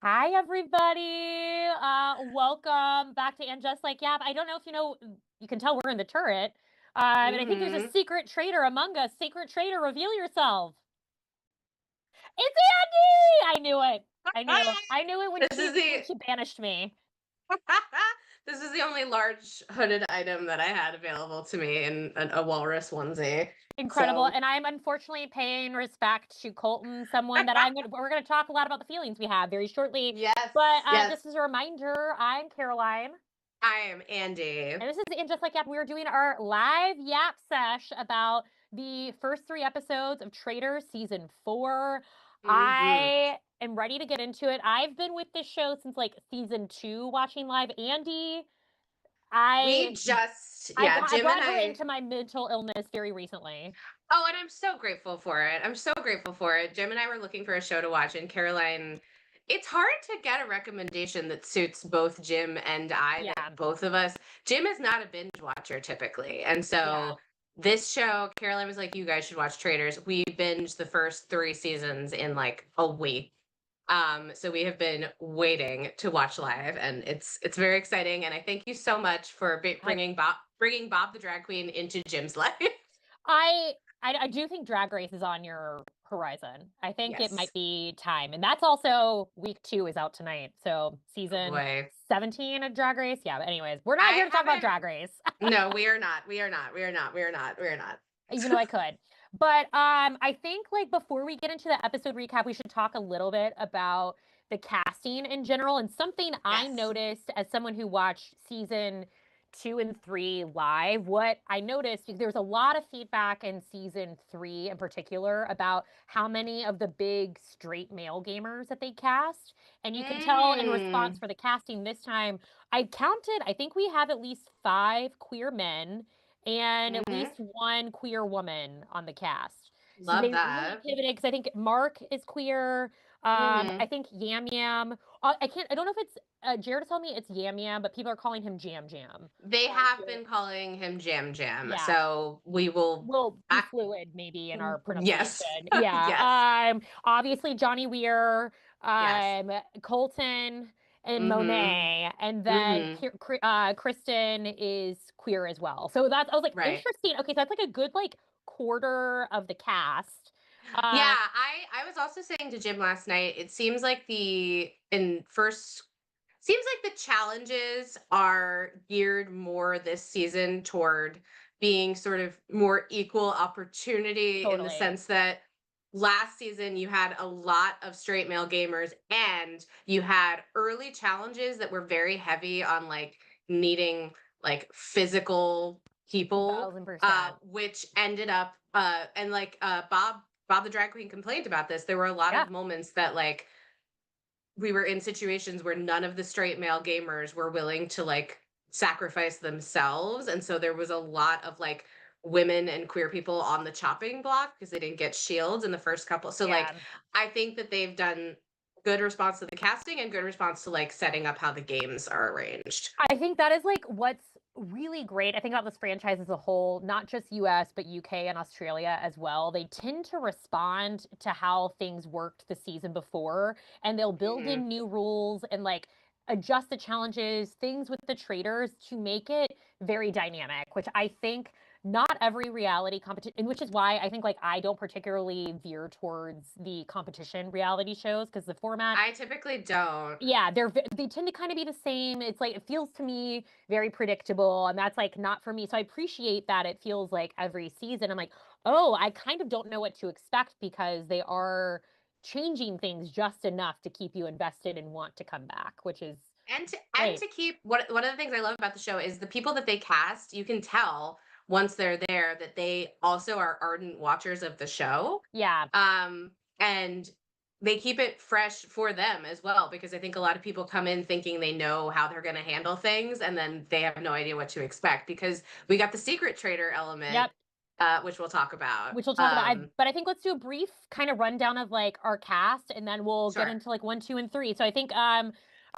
Hi, everybody. Welcome back to And Just Like Yap. I don't know if you know, you can tell we're in the turret. And I think there's a Mhm. secret traitor among us. Secret traitor, reveal yourself. It's Andy! I knew it. I knew it when This she is the when she banished me. this is the only large hooded item that I had available to me in a walrus onesie. Incredible. So And I'm unfortunately paying respect to Colton, someone that we're gonna talk a lot about the feelings we have very shortly. yes, But yes, just as a reminder, I'm Caroline. I am Andy. And this is in Just Like Yap. We are doing our live Yap sesh about the first three episodes of Traitors season 4. Mhm. I am ready to get into it. I've been with this show since like season 2 watching live. Andy, We I just I yeah, got I Jim and brought her I into my mental illness very recently. Oh, and I'm so grateful for it. I'm so grateful for it. Jim and I were looking for a show to watch, and Caroline, it's hard to get a recommendation that suits both Jim and I, that Yeah. both of us. Jim is not a binge watcher typically. And Yeah. so this show, Caroline was like, you guys should watch Traitors. We binged the first 3 seasons in like a week. So we have been waiting to watch live, and it's very exciting. And I thank you so much for I bringing Bob the drag queen into Jim's life. I I do think Drag Race is on your horizon. I think it might Yes. be time. And that's also week 2 is out tonight. So Oh season boy. 17 of Drag Race. Yeah, but anyways, we're not here I to talk about haven't Drag Race, No, we are not. We are not. We are not. We are not. We are not. even though I could. But I think like before we get into the episode recap, we should talk a little bit about the casting in general. And something I Yes. noticed as someone who watched season 2 and 3 live, what I noticed, there's a lot of feedback in season 3 in particular about how many of the big straight male gamers that they cast. And you can tell in response Mm. for the casting this time, I counted, I think we have at least 5 queer men and at Mhm. least one queer woman on the cast. So Love they really that. pivoted because I think Mark is queer. I Mhm. think Yam Yam. I don't know if it's Jared told me it's Yam Yam, but people are calling him Jam Jam. They So have been calling him Jam Jam, yeah, so we will. we'll be I, fluid maybe in our yes, pronunciation. Yeah. yes, Obviously Johnny Weir, yes. Colton, and Mhm. Monet, and then Mhm. Kristen is queer as well. So that's I was like Right. interesting. Okay, so that's like a good like quarter of the cast. Yeah, Um, I was also saying to Jim last night, it seems like the in first seems like the challenges are geared more this season toward being sort of more equal opportunity, in the totally. sense that last season you had a lot of straight male gamers, and you had early challenges that were very heavy on like needing like physical people, 1000%. which ended up and like Bob the drag queen complained about this. There were a lot Yeah. of moments that like we were in situations where none of the straight male gamers were willing to like sacrifice themselves, and so there was a lot of like women and queer people on the chopping block because they didn't get shields in the first couple. So like Yeah. I think that they've done good response to the casting and good response to like setting up how the games are arranged. I think that is like what's really great. I think about this franchise as a whole, not just US, but UK and Australia as well. They tend to respond to how things worked the season before, and they'll build Mhm. in new rules and like adjust the challenges, things with the traders to make it very dynamic, which I think not every reality competition, which is why I think like I don't particularly veer towards the competition reality shows because the format, I typically don't. yeah, they tend to kind of be the same. It's like it feels to me very predictable, and that's like not for me. So I appreciate that it feels like every season I'm like, oh, I kind of don't know what to expect because they are changing things just enough to keep you invested and want to come back, which is And great. to keep one of the things I love about the show is the people that they cast, you can tell once they're there that they also are ardent watchers of the show. Yeah, And they keep it fresh for them as well, because I think a lot of people come in thinking they know how they're going to handle things, and then they have no idea what to expect, because we got the secret trader element, yep. which we'll talk about. Which we'll talk about. But I think let's do a brief kind of rundown of like our cast, and then we'll get Sure. into like 1, 2, and 3. So I think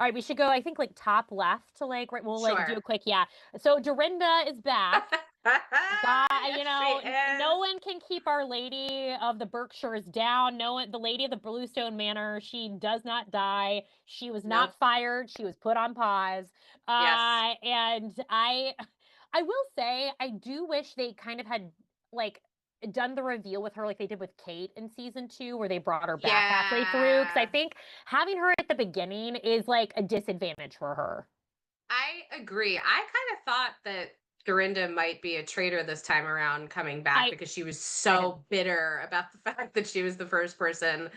all right, we should go, I think like top left to like right, we'll like do a Sure. quick, yeah. So Dorinda is back. God, Yes, she no is. one can keep Our Lady of the Berkshires down. No one, the Lady of the Bluestone Manor, she does not die. She was Nope. not fired. She was put on pause. Yes. And I will say, I do wish they kind of had like done the reveal with her like they did with Kate in season 2, where they brought her back halfway through. Because I Yeah. think having her at the beginning is like a disadvantage for her. I agree. I kind of thought that Dorinda might be a traitor this time around coming back I because she was kind of, so bitter about the fact that she was the first person.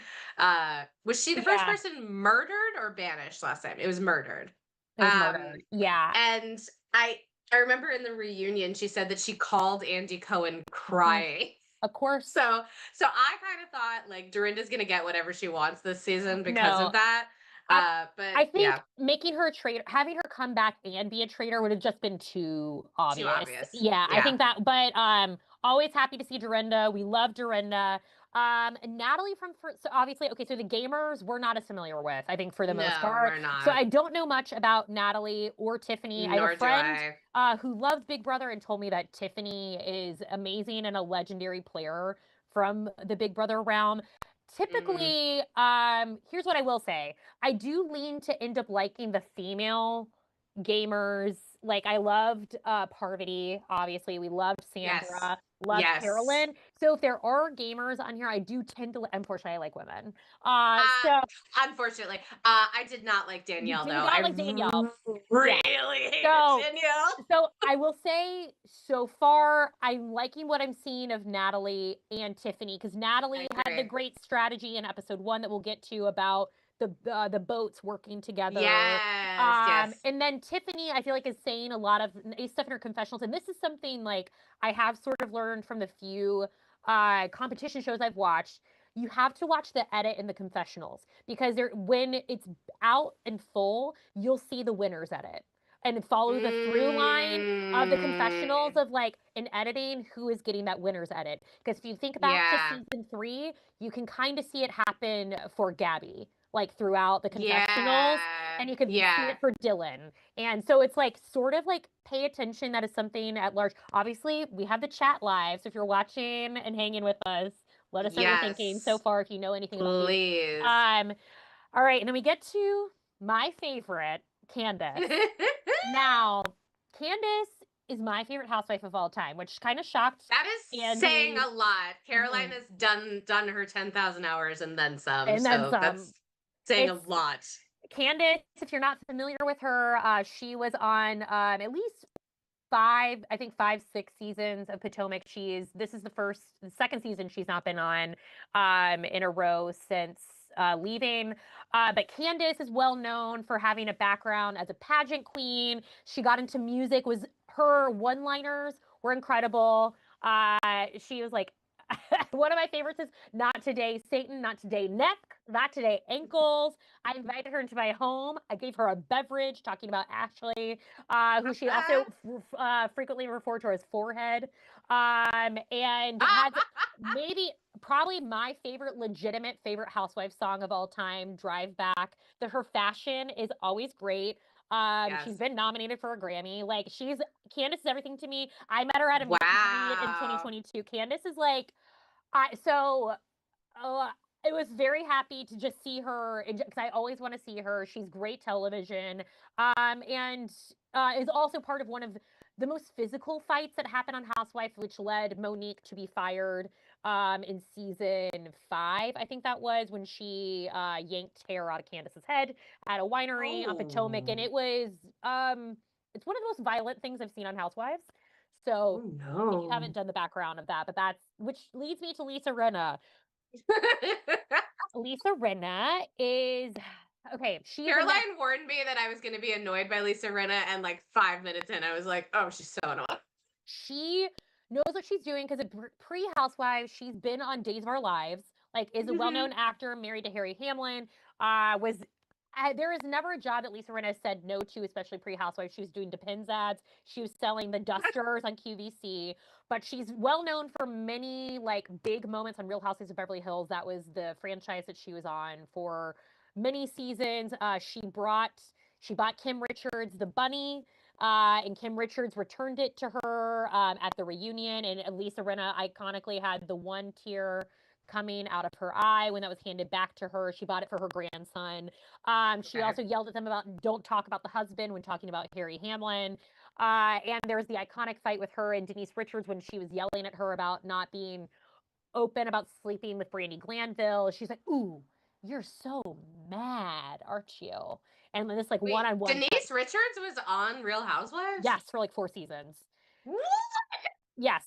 Was she the first yeah, person murdered or banished last time? It was murdered. it was Um, murdered. Yeah. and I remember in the reunion she said that she called Andy Cohen Mhm. crying. Of course. So I kind of thought like Dorinda's gonna get whatever she wants this season because of No, that. I But I think yeah, making her a traitor, having her come back and be a traitor would have just been too too obvious. obvious. Yeah, I Yeah. think that, but always happy to see Dorinda. We love Dorinda. Natalie so obviously, okay, so the gamers we're not as familiar with, I think, for the most No, part. we're So not. I don't know much about Natalie or Tiffany. I have a Nor do friend I. who loves Big Brother and told me that Tiffany is amazing and a legendary player from the Big Brother realm. Mm, Typically, here's what I will say. I do lean to end up liking the female gamers. Like I loved Parvati, obviously. We loved yes. Sandra, loved Yes. Carolyn. So if there are gamers on here, I do tend to unfortunately I like women. Uh, So unfortunately, I did not like you Danielle do though. not like Danielle. Really Yeah. hated So Danielle. I will say so far, I'm liking what I'm seeing of Natalie and Tiffany because I Natalie had the agree. great strategy in episode 1 that we'll get to about the boats working together. Yes. Yes. And then Tiffany, I feel like is saying a lot of nice stuff in her confessionals, and this is something like I have sort of learned from the few competition shows I've watched. You have to watch the edit in the confessionals because when it's out in full, you'll see the winners edit and follow the through line of the confessionals Mm, of like in editing who is getting that winner's edit. Because if you think back to yeah. season 3, you can kind of see it happen for Gabby, like throughout the confessionals, Yeah. and you could see Yeah. it for Dylan. And so it's like sort of like pay attention. That is something at large. Obviously, we have the chat live. So if you're watching and hanging with us, let us know what you're thinking so Yes. far if you know anything about these. Please. Um, all right, and then we get to my favorite, Candace. Now, Candace is my favorite housewife of all time, which kind of shocked That is saying Andy. a lot. Caroline Mhm. has done her 10,000 hours and then some. And then So some. that's saying a It's lot. Candace, if you're not familiar with her, she was on at least five, I think 5, 6 seasons of Potomac. This is the second season she's not been on in a row since leaving. But Candace is well known for having a background as a pageant queen. She got into music. Was her one-liners were incredible. She was like. One of my favorites is not today, Satan, not today, neck, not today, ankles. I invited her into my home. I gave her a beverage, talking about Ashley, who she also frequently referred to as Forehead, and has maybe probably my legitimate favorite housewife song of all time, Drive Back. That her fashion is always great. She's Yes. been nominated for a Grammy. Like Candace is everything to me. I met her at a meet and greet in Wow. 2022. Candace is like, I so Oh, I was very happy to just see her because I always want to see her. She's great television, and is also part of one of the most physical fights that happened on Housewife, which led Monique to be fired in season 5. I think that was when she yanked hair out of Candace's head at a winery on Potomac, and Oh. it's one of the most violent things I've seen on Housewives. So Oh if you haven't no. done the background of that, but that's which leads me to Lisa Rinna. Lisa Rinna is okay. She is a Caroline warned me that I was going to be annoyed by Lisa Rinna, and like 5 minutes in, I was like, "Oh, she's so annoying." she knows what she's doing because pre Housewives, she's been on Days of Our Lives. Like, is a well known actor, married to Harry Hamlin. Was There is never a job that Lisa Rinna said no to, especially pre Housewives. She was doing Depends ads. She was selling the dusters on QVC. But she's well known for many like big moments on Real Housewives of Beverly Hills. That was the franchise that she was on for many seasons. She bought Kim Richards the bunny And Kim Richards returned it to her at the reunion. And Lisa Rinna iconically had the one tear coming out of her eye when that was handed back to her. She bought it for her grandson. She Okay. also yelled at them about don't talk about the husband when talking about Harry Hamlin. And there was the iconic fight with her and Denise Richards when she was yelling at her about not being open about sleeping with Brandy Glanville. She's like, "Ooh, you're so mad, aren't you?" And then this like Wait, one-on-one fight. Denise Richards was on Real Housewives? Yes, for like 4 seasons. What? Yes,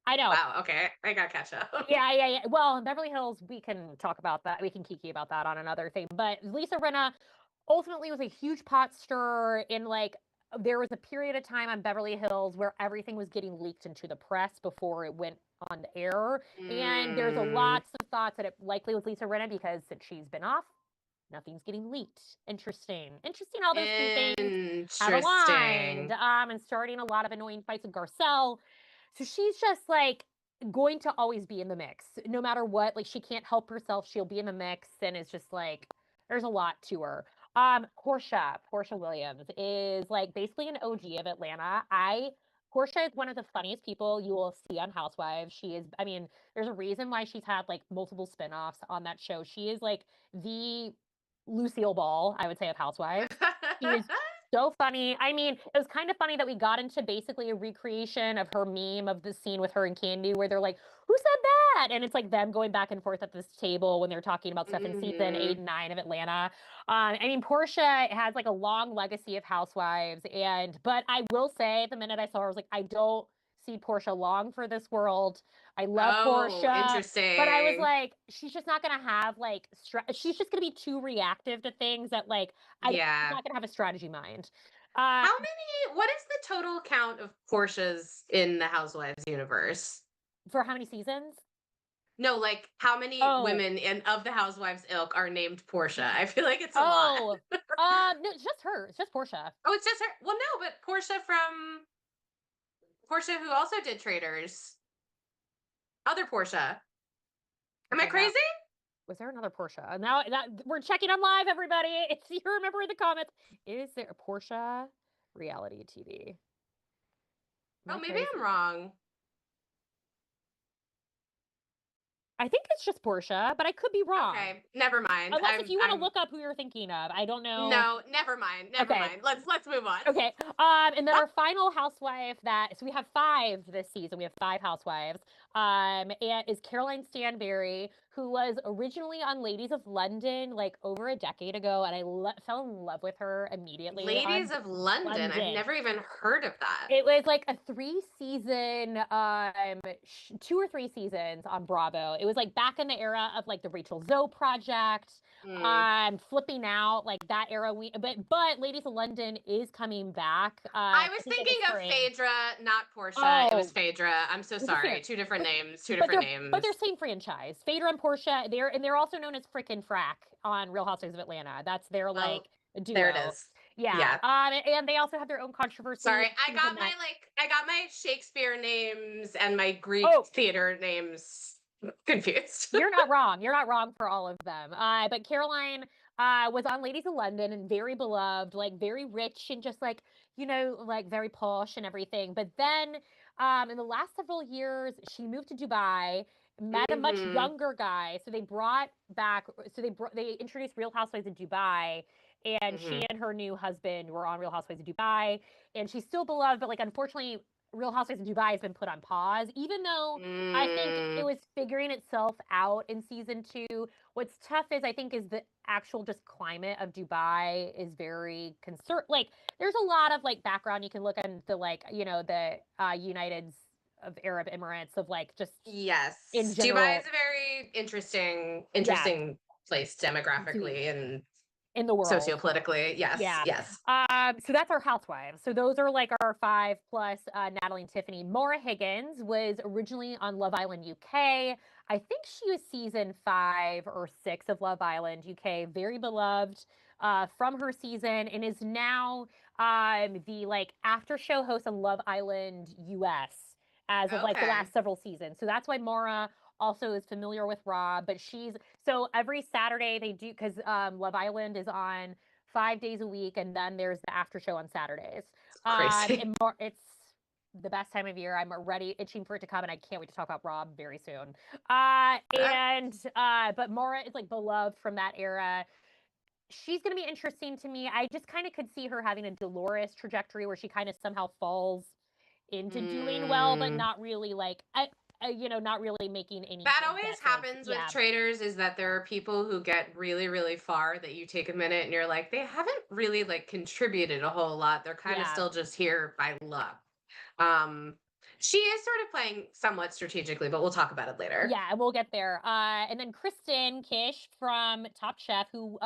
I know. Wow, okay. I gotta catch up. Yeah. Well, in Beverly Hills, we can talk about that. We can kiki about that on another thing. But Lisa Rinna ultimately was a huge pot stirrer in like there was a period of time on Beverly Hills where everything was getting leaked into the press before it went on the air. And there's a Mm, lots of thoughts that it likely was Lisa Rinna because since she's been off, nothing's getting leaked. Interesting how those two things have aligned. interesting. And starting a lot of annoying fights with Garcelle. So she's just like going to always be in the mix no matter what. Like she can't help herself. She'll be in the mix and it's just like there's a lot to her. Portia Williams is like basically an OG of Atlanta. Portia is one of the funniest people you will see on Housewives. She is, I mean, there's a reason why she's had like multiple spin-offs on that show. She is like the Lucille Ball, I would say, of Housewives. She is so funny. I mean, it was kind of funny that we got into basically a recreation of her meme of the scene with her and Candy where they're like, who said that? And it's like them going back and forth at this table when they're talking about stuff in season Mhm. 8 and 9 of Atlanta. I mean, Portia has like a long legacy of Housewives, but I will say, the minute I saw her, I was like, I don't see Portia long for this world. I love Oh, Portia, but I was interesting. like, she's just not gonna have like, she's just gonna be too reactive to things that like, she's Yeah. not gonna have a strategy mind. Uh, What is the total count of Portias in the Housewives universe? for how many seasons? No, like how many Oh, women in of the Housewives ilk are named Portia? I feel like it's a lot. oh, no, it's just her. It's just Portia. Oh, it's just her. Well, no, but Portia who also did Traitors. Other Portia. Am I Okay, now crazy? was there another Portia? Now that we're checking on live, everybody. If you remember in the comments, is there a Portia reality TV? Am Oh, I maybe I'm crazy? wrong. I think it's just Portia, but I could be wrong. Okay, never mind. Unless if you want to I'm look up who you're thinking of, I don't know. no, never mind. Never Okay, mind. Let's move on. okay. And then our final housewife so we have 5 this season. We have 5 housewives. And is Caroline Stanberry, who was originally on Ladies of London like over a decade ago, and I fell in love with her immediately Ladies on of London. I've London. never even heard of that. It was like a 3 season, 2 or 3 seasons on Bravo. It was like back in the era of like the Rachel Zoe project, Hmm. flipping out like that era. But Ladies of London is coming back. I I was think in the thinking of spring. Phaedra, not Portia. It was Oh, Phaedra. I'm so was it sorry. fair? Two different But names. Two but different they're names. same franchise. Phaedra and Portia. They're also known as Frick and Frack on Real Housewives of Atlanta. That's their Well, like there it duo. is. Yeah. Yeah. And they also have their own controversy Sorry. in season 9. I got my Shakespeare names and my Greek Oh, theater names confused. you're not wrong. You're not wrong for all of them. But Caroline was on Ladies of London and very beloved, like very rich and just like, like very posh and everything. But then in the last several years, she moved to Dubai, met a much Mm-hmm. younger guy. So they brought back, they introduced Real Housewives of Dubai. And she Mm-hmm. and her new husband were on Real Housewives of Dubai. And she's still beloved, but like unfortunately, Real Housewives of Dubai has been put on pause, even though I think it Mm. was figuring itself out in season 2. What's tough is the actual just climate of Dubai is very concerned. Like, there's a lot of like background you can look into, like the United of Arab Emirates of like just in Yes. Dubai general, is a very yeah, interesting place dude, demographically and in the world. sociopolitically. Yes, Yeah. yes. So that's our housewives. So those are like our 5 plus Natalie and Tiffany. Maura Higgins was originally on Love Island UK. I think she was season 5 or 6 of Love Island UK. Very beloved from her season and is now the like after show host on Love Island US as of like the Okay. last several seasons. So that's why Maura also is familiar with Rob, but so every Saturday they do because Love Island is on 5 days a week, and then there's the after show on Saturdays. Crazy. And it's the best time of year. I'm already itching for it to come, and I can't wait to talk about Rob very soon. But Mora is like beloved from that era. She's going to be interesting to me. I just kind of could see her having a Dolores trajectory where she kind of somehow falls into doing well, but not really like, not really making any. That always happens with Traitors, is that there are people who get really, really far that you take a minute and you're like, they haven't really like contributed a whole lot. They're kind of still just here by luck. She is sort of playing somewhat strategically, but we'll talk about it later. Yeah, we'll get there. And then Kristen Kish from Top Chef, who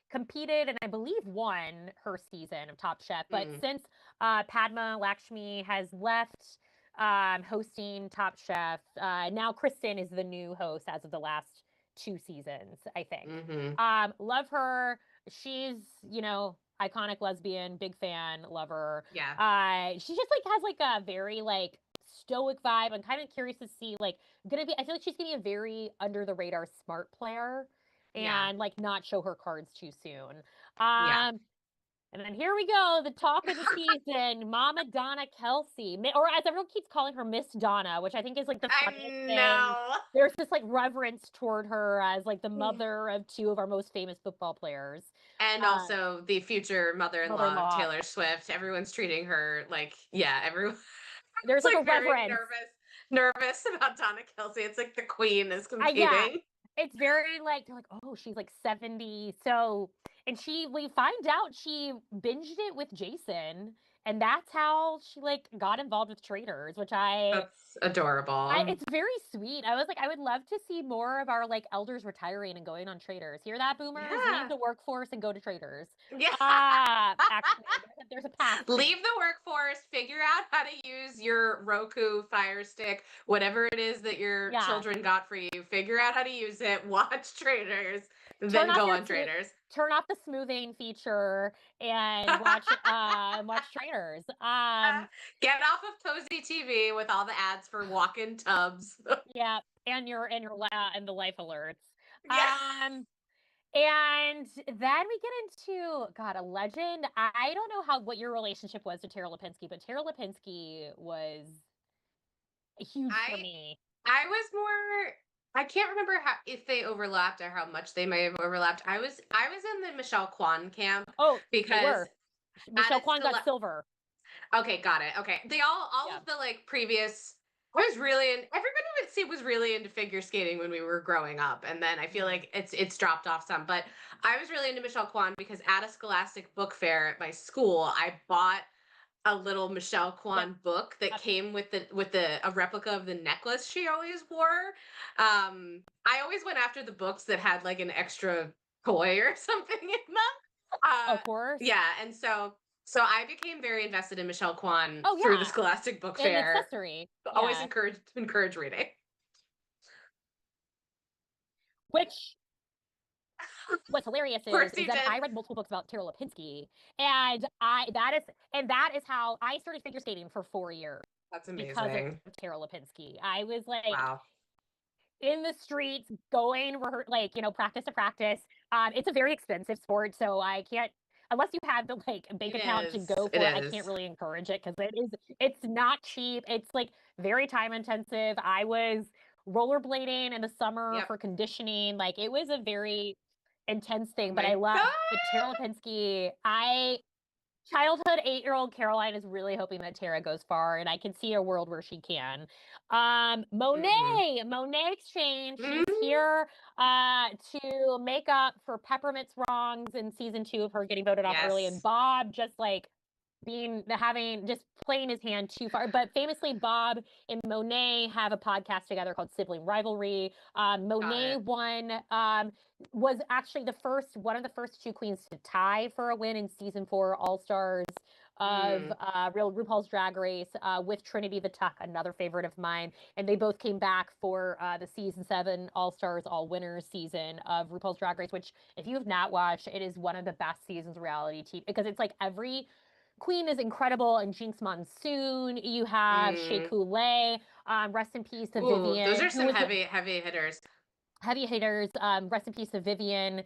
competed and I believe won her season of Top Chef. But since Padma Lakshmi has left hosting Top Chef, now Kristen is the new host as of the last 2 seasons, I think. Love her. She's, iconic lesbian, big fan, love her. Yeah. She just like has like a very like stoic vibe. I'm kind of curious to see like I feel like she's gonna be a very under the radar smart player and like not show her cards too soon. And then here we go, the talk of the season, Mama Donna Kelsey, or as everyone keeps calling her, Miss Donna, which I think is like the funniest thing. There's this like reverence toward her as like the mother of 2 of our most famous football players. And also the future mother-in-law of Taylor Swift. Everyone's treating her like, everyone. There's like a very reverence. Nervous about Donna Kelsey. It's like the queen is competing. Yeah. It's very like, they're like, oh, she's like 70. So, and we find out she binged it with Jason. And that's how she like got involved with Traitors, which that's adorable. It's very sweet. I was like, I would love to see more of our like elders retiring and going on Traitors. Hear that, boomers? Leave the workforce and go to Traitors. Yeah. Actually, there's a path. Leave the workforce. Figure out how to use your Roku Fire Stick, whatever it is that your children got for you. Figure out how to use it. Watch Traitors. Then go on Traitors. Turn off the smoothing feature and watch Traitors. Get off of Cozy TV with all the ads for walk-in tubs. Yeah, and the life alerts. Yeah. And then we get into a legend. I don't know what your relationship was to Tara Lipinski, but Tara Lipinski was huge for me. I was more. I can't remember if they overlapped or how much they may have overlapped. I was in the Michelle Kwan camp. Oh, because Michelle Kwan got silver. Okay, got it. Okay, they all of the like previous. I was really everybody was really into figure skating when we were growing up, and then I feel like it's dropped off some. But I was really into Michelle Kwan because at a Scholastic book fair at my school, I bought a little Michelle Kwan book that came with a replica of the necklace she always wore. I always went after the books that had like an extra toy or something in them. Of course. Yeah, and so I became very invested in Michelle Kwan through the Scholastic book fair. An accessory. Always encourage reading. Which what's hilarious is that I read multiple books about Tara Lipinski, and that is how I started figure skating for 4 years. That's amazing. Because of Tara Lipinski. I was like, wow, in the streets, going practice to practice. It's a very expensive sport, so I can't, unless you have the like bank account to go for it. I can't really encourage it because it's not cheap. It's like very time intensive. I was rollerblading in the summer for conditioning. Like it was a very intense thing, but I love Tara Lipinski. Childhood 8-year-old Caroline is really hoping that Tara goes far, and I can see a world where she can. Monet Exchange, she's here to make up for Peppermint's wrongs in season 2 of her getting voted off early, and Bob just like playing his hand too far. But famously, Bob and Monet have a podcast together called Sibling Rivalry. Monet was actually one of the first 2 queens to tie for a win in season 4 All Stars of RuPaul's Drag Race with Trinity the Tuck, another favorite of mine. And they both came back for the season 7 All Stars All Winners season of RuPaul's Drag Race, which if you have not watched, it is one of the best seasons of reality TV because it's like every queen is incredible, and Jinx Monsoon. You have Shea Coulee. Rest in peace to Vivian. Those are some heavy hitters. heavy hitters. Rest in peace to Vivian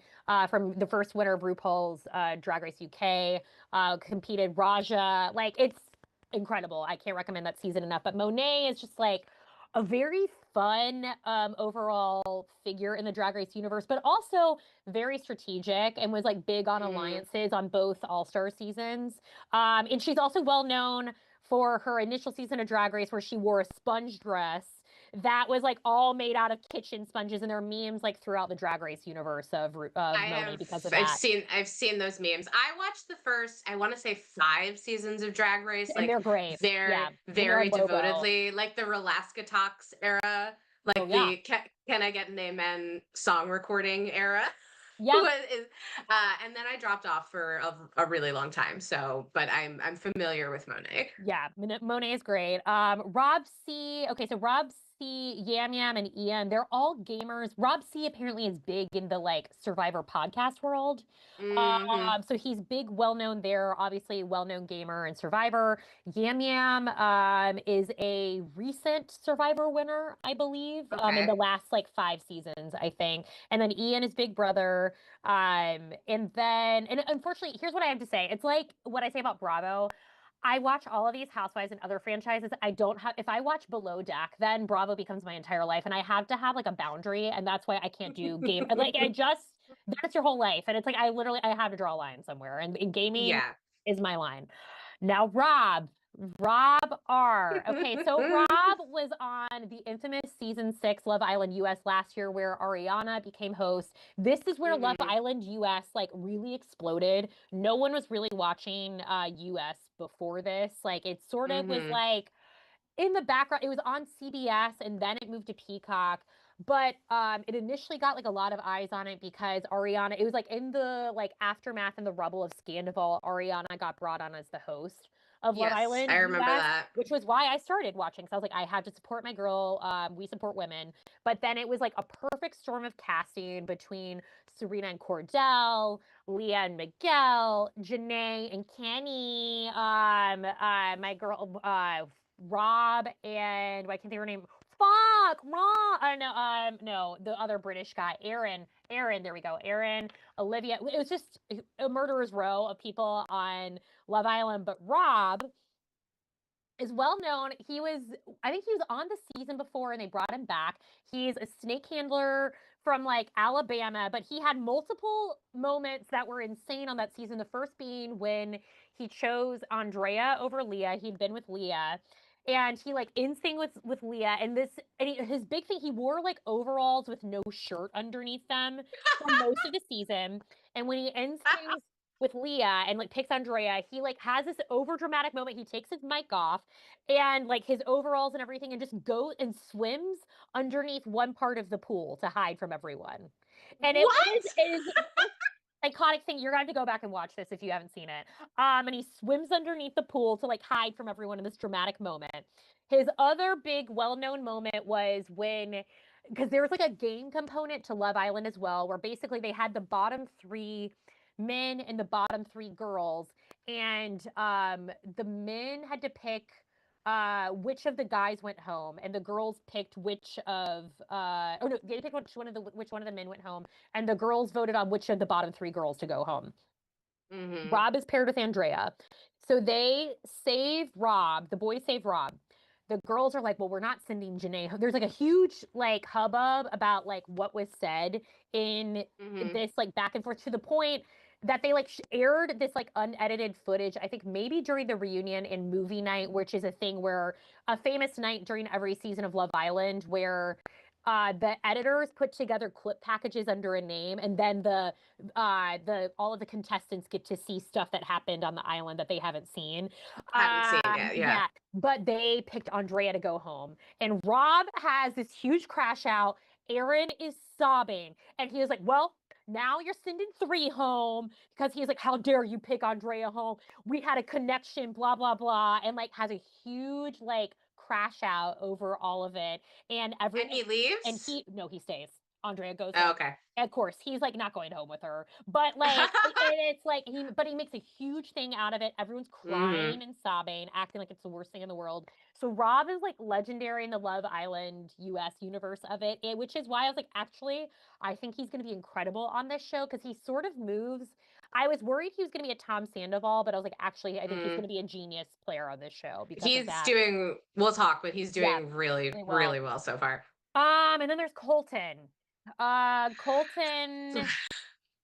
from the first winner of RuPaul's Drag Race UK. Competed Raja. Like it's incredible. I can't recommend that season enough. But Monet is just like a very fun overall figure in the Drag Race universe, but also very strategic and was like big on Mhm. alliances on both All Star seasons. And she's also well known for her initial season of Drag Race where she wore a sponge dress that was like all made out of kitchen sponges, and there are memes like throughout the Drag Race universe I of Monet have because of that. I've seen those memes. I watched the first, I want to say 5 seasons of Drag Race, And like they're great. very, Yeah. And they're very on Logo. devotedly, like the Relaska Talks era, Oh like yeah. the Can I Get an Amen song recording era. Yeah. What is, and then I dropped off for a really long time. So, but I'm familiar with Monet. Yeah, Monet is great. Rob C. Okay, so Rob C, Yam Yam, and Ian, they're all gamers. Rob C apparently is big in the like Survivor podcast world. Hmm. So he's big, well known there, obviously well known gamer and Survivor. Yam Yam is a recent Survivor winner, I believe, in the Okay. last like 5 seasons, I think. And then Ian is Big Brother. And unfortunately, here's what I have to say. It's like what I say about Bravo. I watch all of these Housewives and other franchises. I don't have, if I watch Below Deck, then Bravo becomes my entire life. And I have to have like a boundary. And that's why I can't do game. Like, I just, that's your whole life. And it's like, I have to draw a line somewhere. And in gaming Yeah. is my line. Now, Rob R. Okay, so Rob was on the infamous season 6 Love Island US last year where Ariana became host. This is where Love Hmm. Island US like really exploded. No one was really watching US before this. Like it sort of was Hmm. like in the background. It was on CBS and then it moved to Peacock. But it initially got like a lot of eyes on it because Ariana, it was like in the like aftermath and the rubble of Scandival, Ariana got brought on as the host of Love Yes, I Island remember US, that. which was why I started watching. So I was like, I have to support my girl. We support women. But then it was like a perfect storm of casting between Serena and Cordell, Leah and Miguel, Janae and Kenny, my girl, Rob and I can't think of her name. Fuck, Rob. I don't know. No, the other British guy, Aaron. Aaron, there we go. Aaron, Olivia. It was just a murderer's row of people on Love Island. But Rob is well known. I think he was on the season before and they brought him back. He's a snake handler from like Alabama, but he had multiple moments that were insane on that season. The first being when he chose Andrea over Leah. He'd been with Leah. And he like in sync with Leah, his big thing, he wore like overalls with no shirt underneath them for most of the season. And when he ends things with Leah and like picks Andrea, he like has this over dramatic moment. He takes his mic off and like his overalls and everything and just goes and swims underneath one part of the pool to hide from everyone. And What? it is the most iconic thing. You're gonna have to go back and watch this if you haven't seen it. And he swims underneath the pool to like hide from everyone in this dramatic moment. His other big well-known moment was when because there was like a game component to Love Island as well, where basically they had the bottom three men and the bottom three girls, and the men had to pick which of the guys went home, and the girls picked which of oh no, they picked which one of the men went home, and the girls voted on which of the bottom three girls to go home. Hmm. Rob is paired with Andrea. So they save Rob. The boys save Rob. The girls are like, well, we're not sending Janae. There's like a huge like hubbub about like what was said in Hmm. this like back and forth to the point that they like aired this like unedited footage. I think maybe during the reunion in movie night, which is a thing where a famous night during every season of Love Island where the editors put together clip packages under a name, and then the all of the contestants get to see stuff that happened on the island that they haven't seen. Haven't seen it. Yeah. Yeah, but they picked Andrea to go home, and Rob has this huge crash out. Aaron is sobbing, and he was like, "Well." Now you're sending 3 home because he's like, how dare you pick Andrea home? We had a connection, blah, blah, blah. And like has a huge like crash out over all of it. And And he and leaves? no, he stays. Andrea goes Oh, home. okay. Of course, he's like not going home with her, but like it's like he makes a huge thing out of it. Everyone's Hmm. crying and sobbing, acting like it's the worst thing in the world. So Rob is like legendary in the Love Island US universe of it, which is why I was like, actually, I think he's going to be incredible on this show because he sort of moves. I was worried he was going to be a Tom Sandoval, but I was like, actually, I think he's Mm. going to be a genius player on this show because of He's that. doing, we'll talk, but he's Yes, doing really, really well. really well so far. And then there's Colton. Colton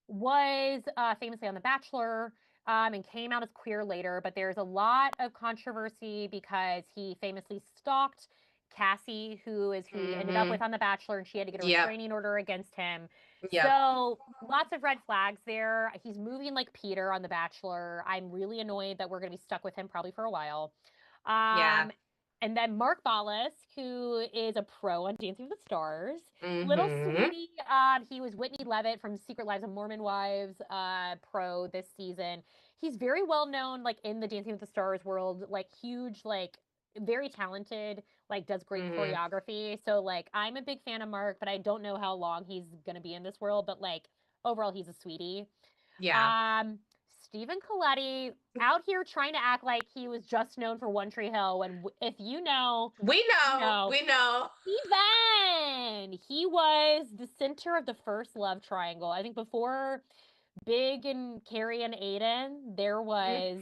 was famously on The Bachelor and came out as queer later, but there's a lot of controversy because he famously stalked Cassie, who he ended up Hmm. with on The Bachelor, and she had to get a Yep. restraining order against him. Yep. So lots of red flags there. He's moving like Peter on The Bachelor. I'm really annoyed that we're going to be stuck with him probably for a while. Yeah. Um, and then Mark Ballas, who is a pro on Dancing with the Stars, little Hmm. sweetie. He was Whitney Levitt from Secret Lives of Mormon Wives, pro this season. He's very well known, like in the Dancing with the Stars world, like huge, like very talented, like does great Hmm. choreography. So like I'm a big fan of Mark, but I don't know how long he's gonna be in this world. But like overall, he's a sweetie. Yeah. Um, Stephen Coletti out here trying to act like he was just known for One Tree Hill. When if you know, We you know. know. We know. Steven! He was the center of the first love triangle. I think before Big and Carrie and Aiden, there was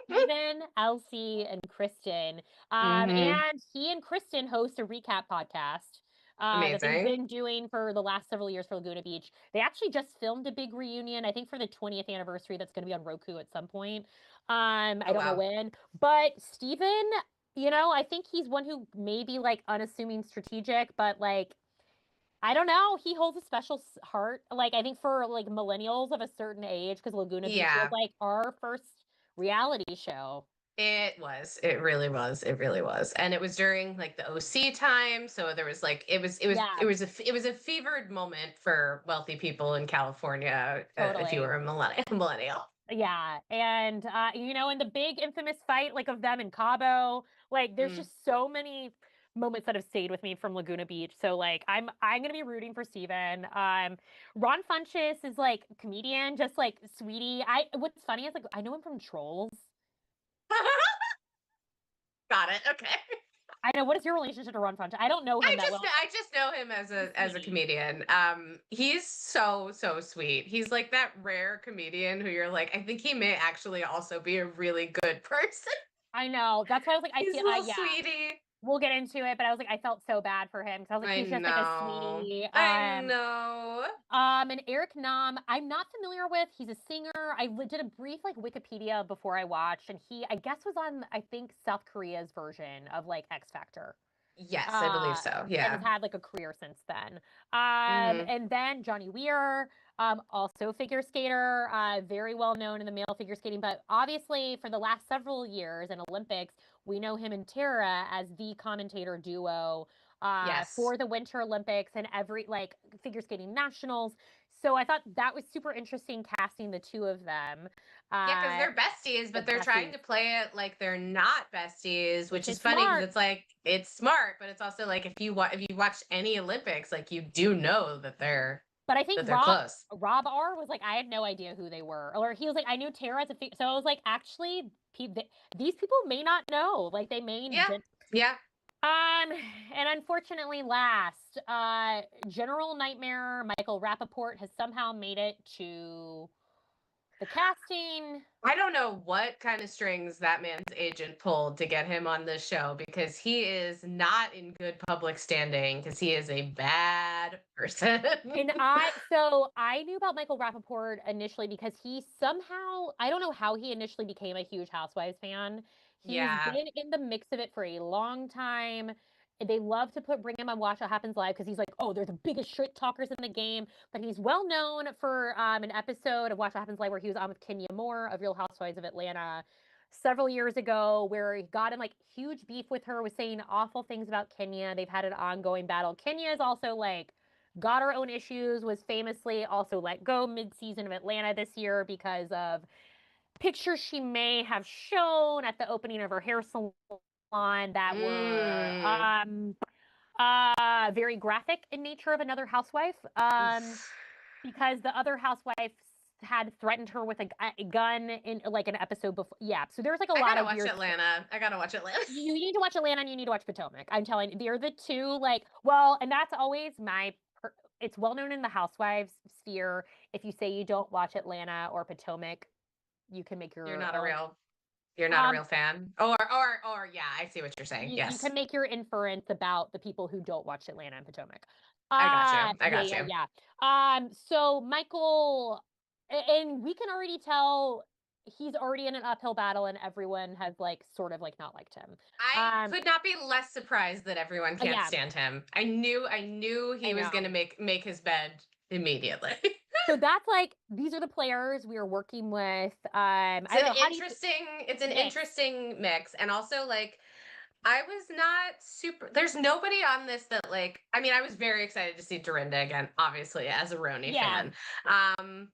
Steven, Elsie, and Kristen. Hmm. And he and Kristen host a recap podcast that they've Amazing. been doing for the last several years for Laguna Beach. They actually just filmed a big reunion, I think for the 20th anniversary that's going to be on Roku at some point. I Oh, don't know wow. when, but Steven, I think he's one who may be like unassuming strategic, but like I don't know. He holds a special heart. Like I think for like millennials of a certain age, because Laguna Beach was Yeah. like our first reality show. It was. It really was. It really was. And it was during like the OC time, so there was like Yeah, it was a fevered moment for wealthy people in California, if you totally. were a millennial. Yeah, and in the big infamous fight like of them in Cabo, like there's Mm. just so many moments that have stayed with me from Laguna Beach. So like I'm gonna be rooting for Steven. Ron Funches is like comedian, just like sweetie. I what's funny is like I know him from Trolls. Got it. Okay. I know. What is your relationship to Ron Funches? I don't know him that well. I just know him He's as a sweetie. comedian. He's so sweet. He's like that rare comedian who you're like, I think he may actually also be a really good person. I know. That's why I was like, I He's feel, a little yeah. sweetie. We'll get into it, but I was like, I felt so bad for him because I was like, I he's just like a know. sweetie. I know. And Eric Nam, I'm not familiar with. He's a singer. I did a brief like Wikipedia before I watched, and he, I guess, was on I think South Korea's version of like X Factor. Yes, I believe uh, so. and has Yeah. had like a career since then. Hmm. And then Johnny Weir, also figure skater, very well known in the male figure skating, but obviously for the last several years in Olympics, we know him and Tara as the commentator duo Yes. for the Winter Olympics and every like figure skating nationals. So I thought that was super interesting casting the two of them Yeah, because uh, they're besties, but as they're trying besties, to play it like they're not besties, which which is is funny because smart. it's like it's smart, but it's also like if you watch any Olympics, like you do know But I think that they're Rob close. Rob R was like, I had no idea who they were, or he was like, I knew Tara as a so I was like, actually, these people may not know, like they may Yeah. did. Yeah. And unfortunately, last, General Nightmare Michael Rappaport has somehow made it to the casting. I don't know what kind of strings that man's agent pulled to get him on this show because he is not in good public standing because he is a bad person. And I knew about Michael Rappaport initially because he somehow, I don't know how he initially became a huge Housewives fan. He's Yeah. been in the mix of it for a long time. They love to bring him on Watch What Happens Live because he's like, oh, they're the biggest shit talkers in the game. But he's well known for an episode of Watch What Happens Live where he was on with Kenya Moore of Real Housewives of Atlanta several years ago, where he got in like huge beef with her, was saying awful things about Kenya. They've had an ongoing battle. Kenya is also like got her own issues, was famously also let go mid-season of Atlanta this year because of pictures she may have shown at the opening of her hair salon that were Mm. Very graphic in nature of another housewife. Because the other housewife had threatened her with a gun in like an episode before. Yeah, so there's like a I lot gotta of watch weird. Atlanta. I gotta watch Atlanta. You need to watch Atlanta and you need to watch Potomac. I'm telling you, they're the two like well, and that's always it's well known in the housewives sphere. If you say you don't watch Atlanta or Potomac, you can make You're your not a own. real you're not a Um, real fan. Or yeah, I see what you're saying. you Yes. can make your inference about the people who don't watch Atlanta and Potomac. I got you. I Yeah, got yeah, you. yeah. So Michael, and we can already tell he's already in an uphill battle, and everyone has like sort of like not liked him. I Um, could not be less surprised that everyone can't yeah, stand him. I knew I he was know. gonna make his bed immediately. So that's like these are the players we are working with. I don't know how do you It's an mix? interesting mix. And also like I was not super there's nobody on this that like I mean, I was very excited to see Dorinda again, obviously, as a Roni Yeah, fan. Um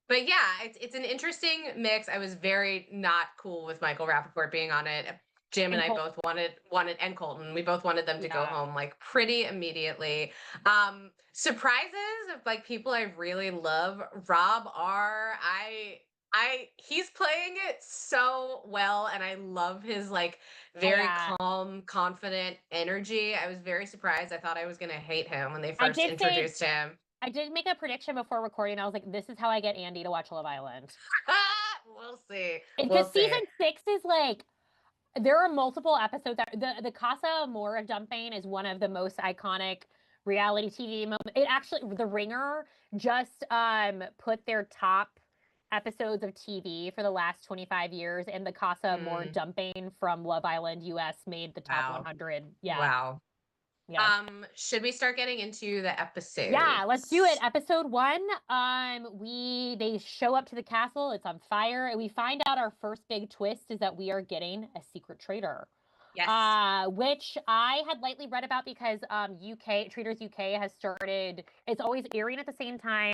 but yeah, it's an interesting mix. I was very not cool with Michael Rappaport being on it. Jim and and I Cole. both wanted and Colton. We both wanted them to go Yeah, home like pretty immediately. Surprises of like people I really love. Rob R. He's playing it so well, and I love his like very yeah. calm, confident energy. I was very surprised. I thought I was gonna hate him when they I first did say introduced him. I did make a prediction before recording. I was like, this is how I get Andy to watch Love Island. We'll see. And We'll because see. season 6 is like there are multiple episodes that the Casa Amor dumping is one of the most iconic reality TV moments. It actually The Ringer just put their top episodes of TV for the last 25 years, and the Casa Amor Mm, dumping from Love Island US made the top wow. 100. Yeah. Wow. Yeah. Should we start getting into the Yeah, let's do it. episodes? Episode 1, they show up to the castle. It's on fire, and we find out our first big twist is that we are getting a secret traitor. Yes. Which I had lightly read about because UK Traitors UK has started. It's always airing at the same time.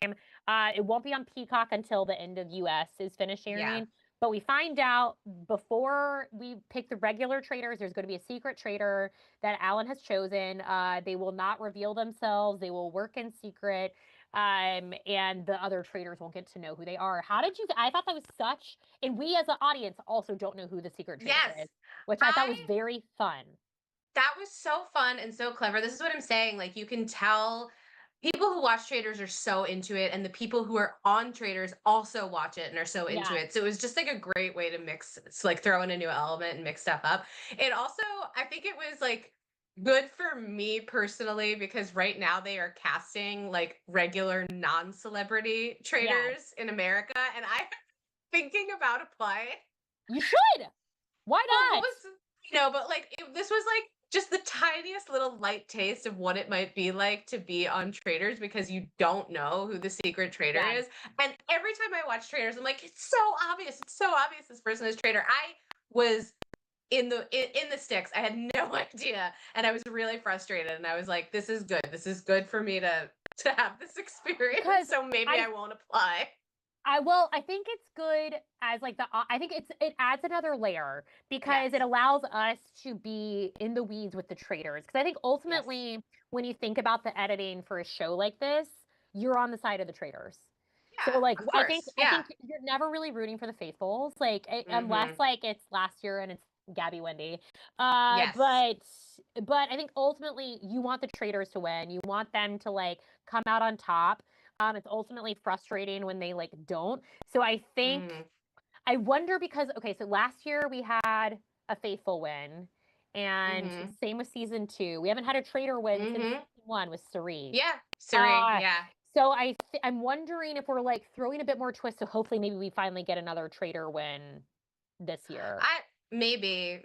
It won't be on Peacock until the end of US is finished Yeah. airing. But we find out before we pick the regular traitors, there's going to be a secret traitor that Alan has chosen. They will not reveal themselves. They will work in secret. And the other traitors won't get to know who they are. How did you? I thought that was such, and we as an audience also don't know who the secret traitor Yes. is, which I thought was I very fun. That was so fun and so clever. This is what I'm saying. Like you can tell people who watch Traders are so into it, and the people who are on Traders also watch it and are so into Yeah, it. So it was just like a great way to mix, it's like throw in a new element and mix stuff up. It also, I think it was like good for me personally because right now they are casting like regular non-celebrity yeah. traders in America, and I'm thinking about applying. You should. Why Well, what not? was but like this was like just the tiniest little light taste of what it might be like to be on Traders because you don't know who the secret trader Yeah. is. And every time I watch Traders, I'm like, it's so obvious. It's so obvious this person is trader. I was in the sticks. I had no idea, and I was really frustrated. And I was like, this is good. This is good for me to have this experience. Because So maybe I I won't apply. I think it's good as like I think it adds another layer because it Yes. allows us to be in the weeds with the traders. Because I think Yes. ultimately, when you think about the editing for a show like this, you're on the side of the traders. So Yeah. like Of I think course. I Yeah. think you're never really rooting for the faithfuls, like unless Mm-hmm. like it's last year and it's Gabby Wendy. Yes. But I think ultimately you want the traders to win. You want them to like come out on top. It's ultimately frustrating when they like don't. So I think Mm. I wonder because okay, so last year we had a faithful win, and Mhm. same with season 2. We haven't had a traitor win since Mhm. season 1 with Sari. Yeah, Suri, Uh yeah. so I'm wondering if we're like throwing a bit more twist. So hopefully maybe we finally get another traitor win this year. I maybe.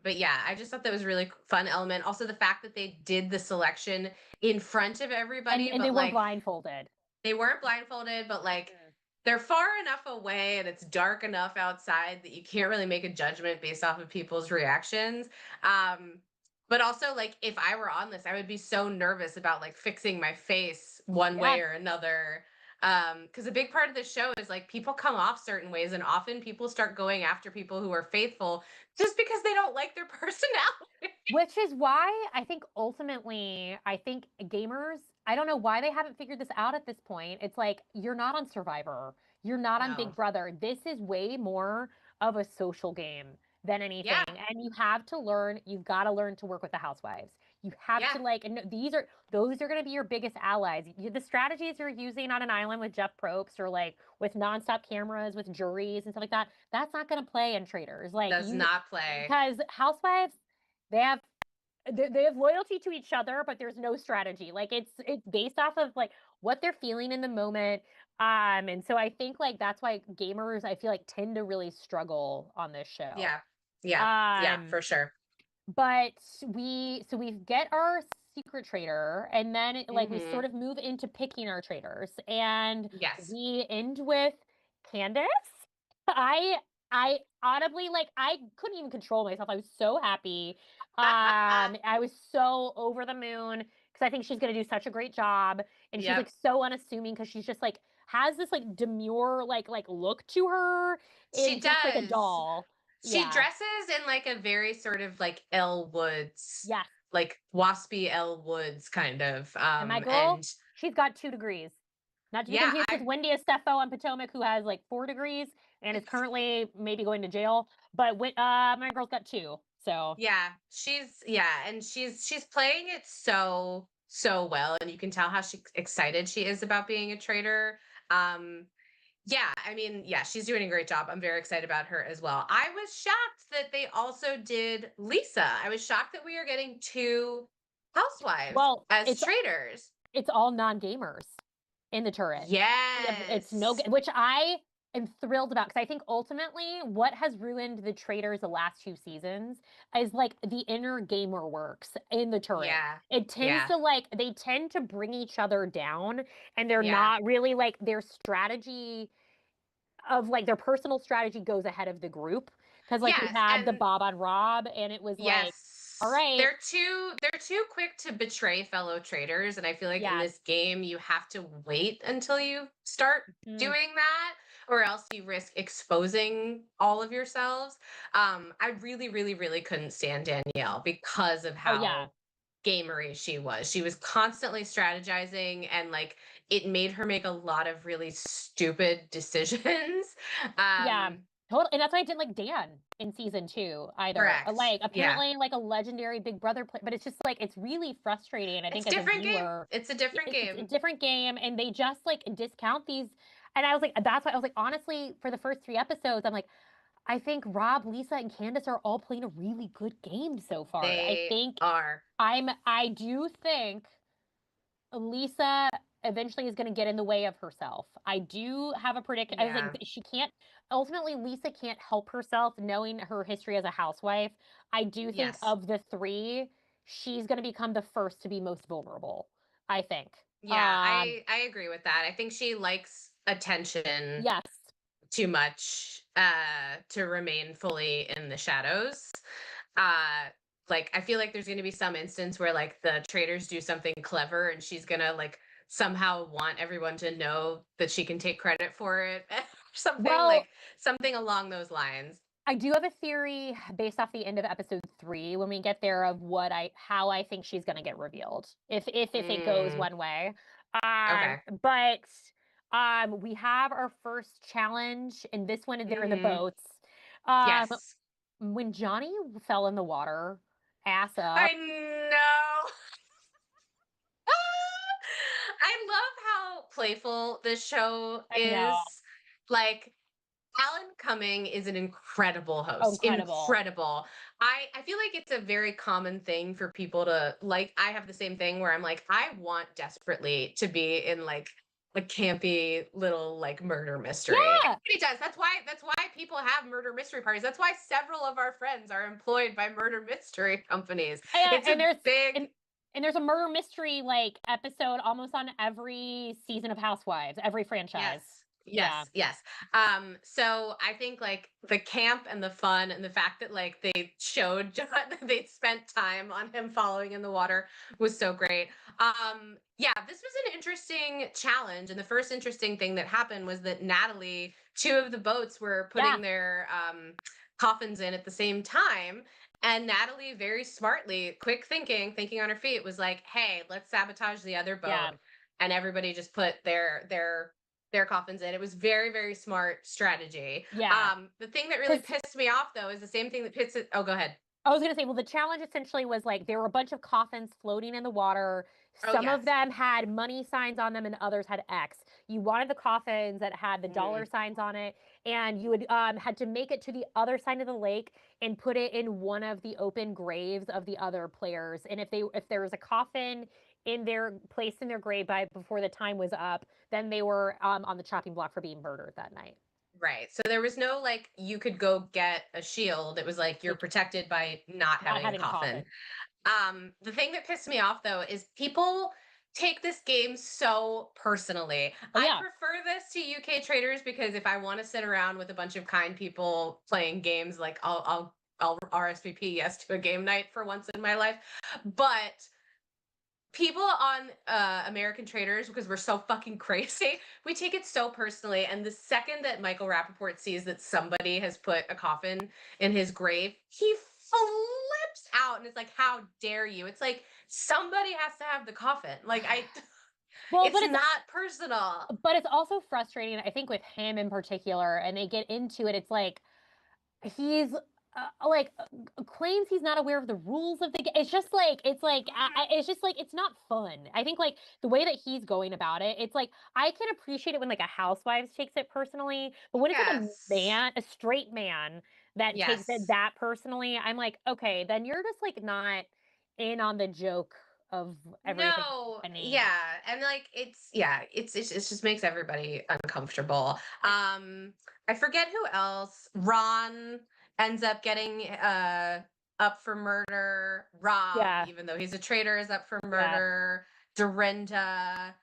But yeah, I just thought that was a really fun element. Also the fact that they did the selection in front of everybody, And they but weren't like blindfolded. they weren't blindfolded, but like Mm. they're far enough away and it's dark enough outside that you can't really make a judgment based off of people's reactions. Um, but also like if I were on this, I would be so nervous about like fixing my face one Yeah. way or another. Because a big part of the show is like people come off certain ways, and often people start going after people who are faithful just because they don't like their personality. Which is why I think ultimately, I think gamers, I don't know why they haven't figured this out at this point. It's like, you're not on Survivor. You're not on No. Big Brother. This is way more of a social game than anything. Yeah. And you have to learn, you've got to learn to work with the housewives. You have Yeah. to and those are going to be your biggest allies. The strategies you're using on an island with Jeff Probst or like with nonstop cameras, with juries and stuff like that, that's not going to play in Traitors. Does not play. Because housewives, they have they have loyalty to each other, but there's no strategy. Like it's based off of like what they're feeling in the moment. And so I think like that's why gamers I feel like tend to really struggle on this show. Yeah. Yeah. Yeah, Um, for sure. but we get our secret trader, and then like we Hmm. sort of move into picking our traders, and Yes. we end with Candace. I I audibly like I couldn't even control myself. I was so happy. I was so over the moon because I think she's gonna do such a great job, and she's Yep. like so unassuming because she's just like has this like demure like look to her She and just like a does. doll. She Yeah. dresses in like a very sort of like Elle Woods, Yes. like waspy Elle Woods kind of. And my girl, And she's got 2 degrees. Not to be yeah, confused with Wendy Estefo on Potomac, who has like 4 degrees and is currently maybe going to jail. But my girl's got two. So and she's playing it so well, and you can tell how excited she is about being a traitor. Um, Yeah, I mean, yeah, she's doing a great job. I'm very excited about her as well. I was shocked that they also did Lisa. I was shocked that we are getting two housewives well, as traitors. it's all non-gamers in the turret. It's no, Yes. which I am thrilled about because I think ultimately what has ruined the traders the last 2 seasons is like the inner gamer works in the turret. Yeah. It tends Yeah. to like they tend to bring each other down, and they're Yeah. not really like their strategy of like their personal strategy goes ahead of the group because like we Yes. had the And Bob on Rob, and it was like, all yes. right, They're too quick to betray fellow traitors, and I feel like in yes, this game you have to wait until you start mm, doing that, or else you risk exposing all of yourselves. I really really really couldn't stand Danielle because of oh yeah, how gamery she was. She was constantly strategizing, and like it made her make a lot of really stupid decisions. yeah. um Total, and that's why I didn't like Dan in season 2 either. Correct. Like Yeah. apparently like a legendary Big Brother play, but it's just like it's really frustrating. I It's think as a different game. viewer, It's a different it's a game. different game, and they just like discount these. And I was like, that's why I was like, honestly, for the first 3 episodes, I'm like, I think Rob, Lisa, and Candace are all playing a really good game so far. They are. I do think Lisa eventually is going to get in the way of herself. I do have a predict. I was like, Yeah. she can't. Ultimately, Lisa can't help herself, knowing her history as a housewife. I do think Yes. of the three, she's going to become the first to be most vulnerable. I think. Yeah, I agree with that. I think she likes attention Yes. too much to remain fully in the shadows. Uh like I feel like there's going to be some instance where like the traders do something clever and she's going to like somehow want everyone to know that she can take credit for it or something Well, like something along those lines. I do have a theory based off the end of episode 3 when we get there of how I think she's gonna get revealed if it goes Mm, one way. okay. But we have our first challenge, and this one they're in the Mhm. boats. Um, Yes. when Johnny fell in the water, ass up. I know. I love how playful this show I know. is. Like Alan Cumming is an incredible Oh, host. incredible. Incredible. I feel like it's a very common thing for people to like. I have the same thing where I'm like, I want desperately to be in like a campy little like murder mystery. Yeah. Everybody does. That's why people have murder mystery parties. That's why several of our friends are employed by murder mystery companies. It's And a there's big and there's a murder mystery like episode almost on every season of Housewives, every franchise. yes. Yeah. Yes, yes. So I think like the camp and the fun and the fact that like they showed John they spent time on him following in the water was so great. Yeah, this was an interesting challenge. And the first interesting thing that happened was that Natalie, two of the boats were Yeah. putting their coffins in at the same time. And Natalie very smartly, quick thinking on her feet, was like, "Hey, let's sabotage the other boat." Yeah. And everybody just put their coffins in. It was very, very smart strategy. Yeah. The thing that really 'Cause pissed me off though is the same thing that pissed it. Oh, go ahead. I was gonna say, well, the challenge essentially was like there were a bunch of coffins floating in the water. Oh, Some of yes. them had money signs on them, and others had X. You wanted the coffins that had the dollar Mm, signs on it, and you would had to make it to the other side of the lake and put it in one of the open graves of the other players. And if there was a coffin in their place in their grave by before the time was up, then they were on the chopping block for being murdered that night. right. So there was no like you could go get a shield. It was like you're Like protected by not not having a having a coffin. coffin. The thing that pissed me off though is people take this game so personally. Oh I yeah. prefer this to UK Traders because if I want to sit around with a bunch of kind people playing games, like I'll RSVP yes to a game night for once in my life. But people on American Traders, because we're so fucking crazy, we take it so personally. And the second that Michael Rappaport sees that somebody has put a coffin in his grave, he flips out and it's like, "How dare you?" It's like somebody has to have the coffin. Like I, Well, it's not personal. but it's also frustrating, I think, with him in particular, and they get into it. It's like he's claims he's not aware of the rules of the game. It's just like it's not fun. I think like the way that he's going about it, it's like I can appreciate it when like a housewives takes it personally, but when it's like Yes. a straight man that takes it Yes. that personally, I'm like, okay, then you're just like not in on the joke of everything No, happening. yeah, and like it just makes everybody uncomfortable. I forget who else. Ron ends up getting up for murder. Rob, Yeah, even though he's a traitor, is up for yeah. murder. Dorinda.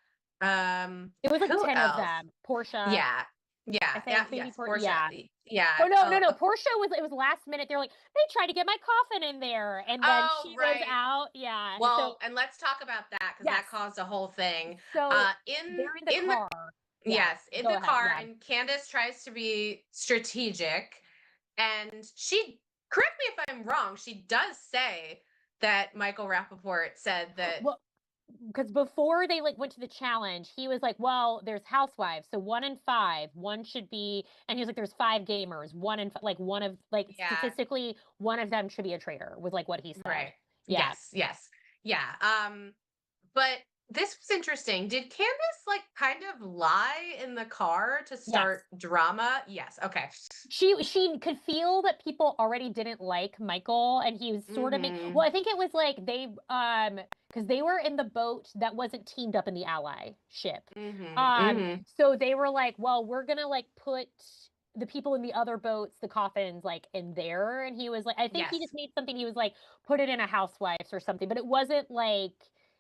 It was like Who 10 of else? them. Portia, Yeah, I yeah, think, maybe yes, Por Portia. yeah. Yeah. Oh, no, no, Oh, no, Portia was it was last minute, they're like, "They tried to get my coffin in there," and then oh, she was right. out, yeah, so Well, and let's talk about that because yes. that caused a whole thing. So, In they're in the the car. Yeah, Yes, in go the ahead, car, yeah. and Candace tries to be strategic, and she, correct me if I'm wrong, she does say that Michael Rappaport said that, Well, because before they, like, went to the challenge, he was like, "Well, there's housewives, so 1 in 5, 1 should be," and he was like, "There's 5 gamers, 1 in f like, 1 of like, yeah, statistically, 1 of them should be a traitor," was, like, what he said. right. Yeah. Yes, yes. Yeah. But this was interesting. Did Candace like kind of lie in the car to Yes. start drama? Yes. Okay. She could feel that people already didn't like Michael, and he was sort of Mm-hmm. well, I think it was like because they were in the boat that wasn't teamed up in the ally ship. Mm-hmm. Mm-hmm. So they were like, well, we're gonna like put the people in the other boats, the coffins, like in there. And he was like, I think he Yes. just made something, he was like, put it in a housewife's or something, but it wasn't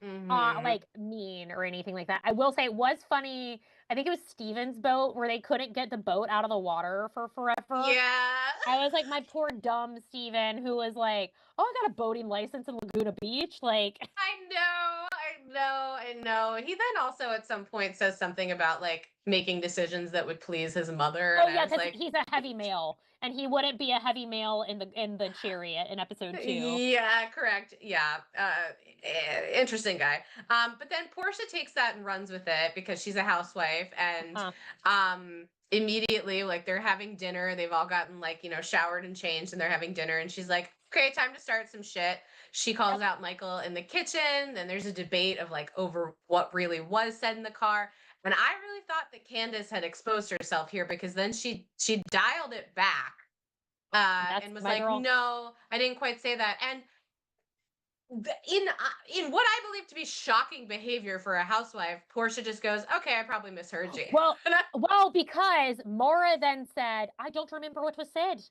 Mm-hmm. like mean or anything like that. I will say it was funny. I think it was Steven's boat where they couldn't get the boat out of the water for forever. Yeah. I was like, my poor dumb Steven, who was like, "Oh, I got a boating license in Laguna Beach." Like, I know, I know, I know. He then also at some point says something about like making decisions that would please his mother, oh and I yeah, was because like, he's a heavy male, and he wouldn't be a heavy male in the chariot in episode 2. yeah, correct. Yeah. Interesting guy. But then Portia takes that and runs with it because she's a housewife and Uh, immediately like they're having dinner, they've all gotten like, showered and changed and they're having dinner and she's like, "Okay, time to start some shit." She calls yep. out Michael in the kitchen, then there's a debate of like over what really was said in the car. And I really thought that Candace had exposed herself here because then she dialed it back That's and was my like, girl. "No, I didn't quite say that." And in what I believe to be shocking behavior for a housewife, Portia just goes, "Okay, I probably misheard you." Well, And well, because Mara then said, "I don't remember what was said."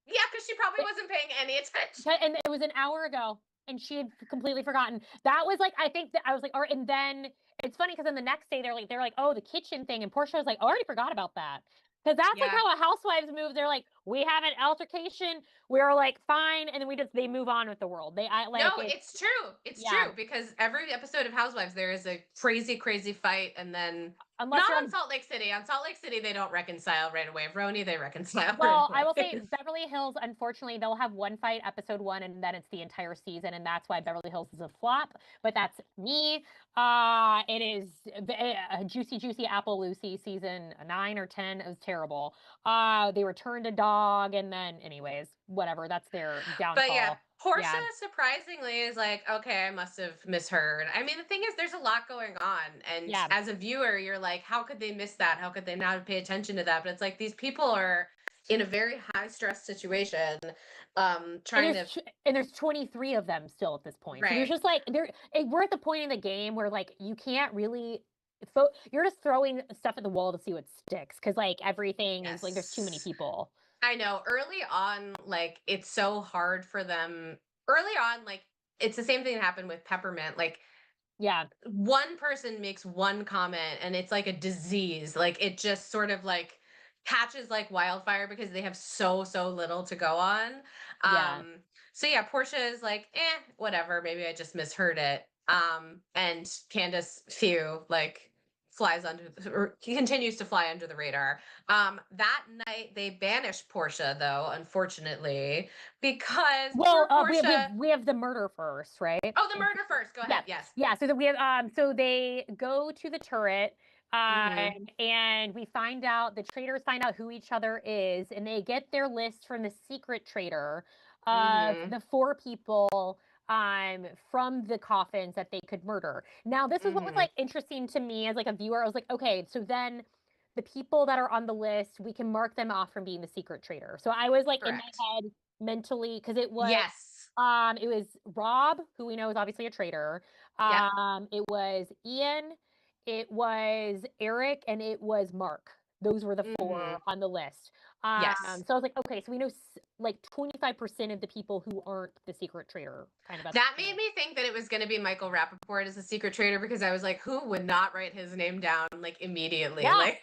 yeah, because she probably wasn't paying any attention. And it was an hour ago, and she had completely forgotten. That was like, I think that I was like, all right. And then it's funny because then the next day they're like, oh, the kitchen thing, and Portia was like, oh, I already forgot about that. Because that's like Yeah, how a housewives move. They're like, we have an altercation. We're like fine, and then they move on with the world. No, it's true. It's yeah. true because every episode of Housewives there is a crazy, crazy fight, and then Unless not you're on on Salt Lake City. On Salt Lake City, they don't reconcile right away. Roni, they reconcile right Well, I will say away. Beverly Hills, unfortunately, they'll have one fight episode one, and then it's the entire season, and that's why Beverly Hills is a flop. But that's me. It is a Juicy Juicy Apple Lucy season 9 or 10. It was terrible. They returned a dog, and then, anyways, whatever. That's their But yeah, downfall. Portia Yeah, surprisingly is like, okay, I must have misheard. I mean, the thing is, there's a lot going on, and yeah. as a viewer, you're like, how could they miss that? How could they not pay attention to that? But it's like these people are in a very high stress situation, And trying to there's 23 of them still at this point. So there's right. just like we're at the point in the game where like you can't really you're just throwing stuff at the wall to see what sticks because like everything is like there's too many Yes. people. I know early on, like it's so hard for them. Early on, like it's the same thing that happened with Peppermint. Like Yeah, one person makes one comment and it's like a disease. Like it just sort of like catches like wildfire because they have so little to go on. yeah. So yeah, Portia is like, whatever, maybe I just misheard it. And Candace Phew like flies under or continues to fly under the radar. That night they banish Portia though, unfortunately, because Well, poor Portia. we have the murder first, right? Oh, the murder first. Go Yeah, ahead. Yes. yeah. So that we have so they go to the turret, Mm-hmm. and we find out the traitors find out who each other is, and they get their list from the secret traitor of Mm-hmm. the 4 people from the coffins that they could murder. Now, this is what was Mm-hmm. like interesting to me as like a viewer. I was like, okay, so then the people that are on the list, we can mark them off from being the secret traitor. So I was like in my Correct. head mentally because Yes. it was Rob, who we know is obviously a traitor. Yep. It was Ian, it was Eric, and it was Mark. Those were the Mm-hmm. 4 on the list. Yes. So I was like, okay, so we know like 25% of the people who aren't the secret traitor kind of at this That made point. me think that it was going to be Michael Rappaport as a secret traitor because I was like, who would not write his name down like immediately? Yeah, Like,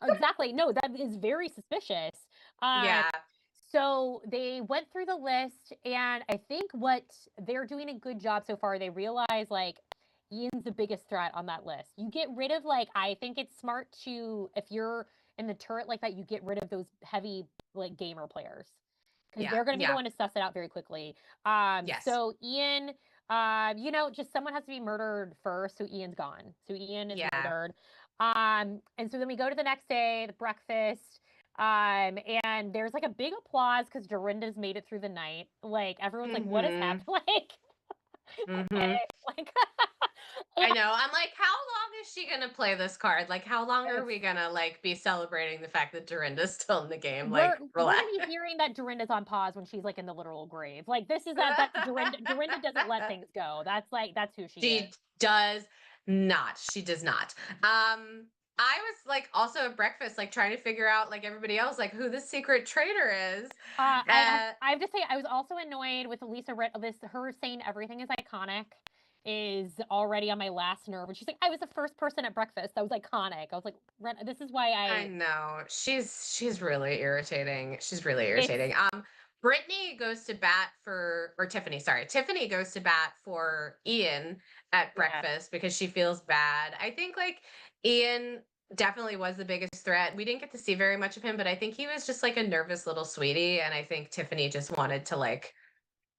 exactly. No, that is very suspicious. Um, yeah. so they went through the list, and I think what they're doing a good job so far. They realize like Ian's the biggest threat on that list. You get rid of like I think it's smart to if you're in the turret like that, you get rid of those heavy like gamer players because Yeah. they're going to be the Yeah. one to suss it out very quickly. Yes. So Ian, just someone has to be murdered first, so Ian's gone. So Ian is Yeah. murdered. And so then we go to the next day, the breakfast. And there's like a big applause because Dorinda's made it through the night. Like everyone's like, "What has Mm-hmm. happened?" Like, Mm-hmm. okay, like, and I know. I'm like, how long is she gonna play this card? Like, how long are it's we gonna like be celebrating the fact that Dorinda's still in the game? we're Like, we're relax. gonna be hearing that Dorinda's on pause when she's like in the literal grave. Like this is that's Dorinda. Dorinda doesn't let things go. That's who she is. She does not. She does not. I was like also at breakfast, like trying to figure out like everybody else, like who the secret traitor is. I have to say I was also annoyed with Lisa this her saying everything is iconic is already on my last nerve. And she's like, I was the first person at breakfast that was iconic. I was like, this is why I I know. She's really irritating. She's really irritating. it's Brittany goes to bat for or Tiffany, sorry. Tiffany goes to bat for Ian at yeah. breakfast because she feels bad. I think like Ian definitely was the biggest threat. We didn't get to see very much of him, but I think he was just like a nervous little sweetie and I think Tiffany just wanted to like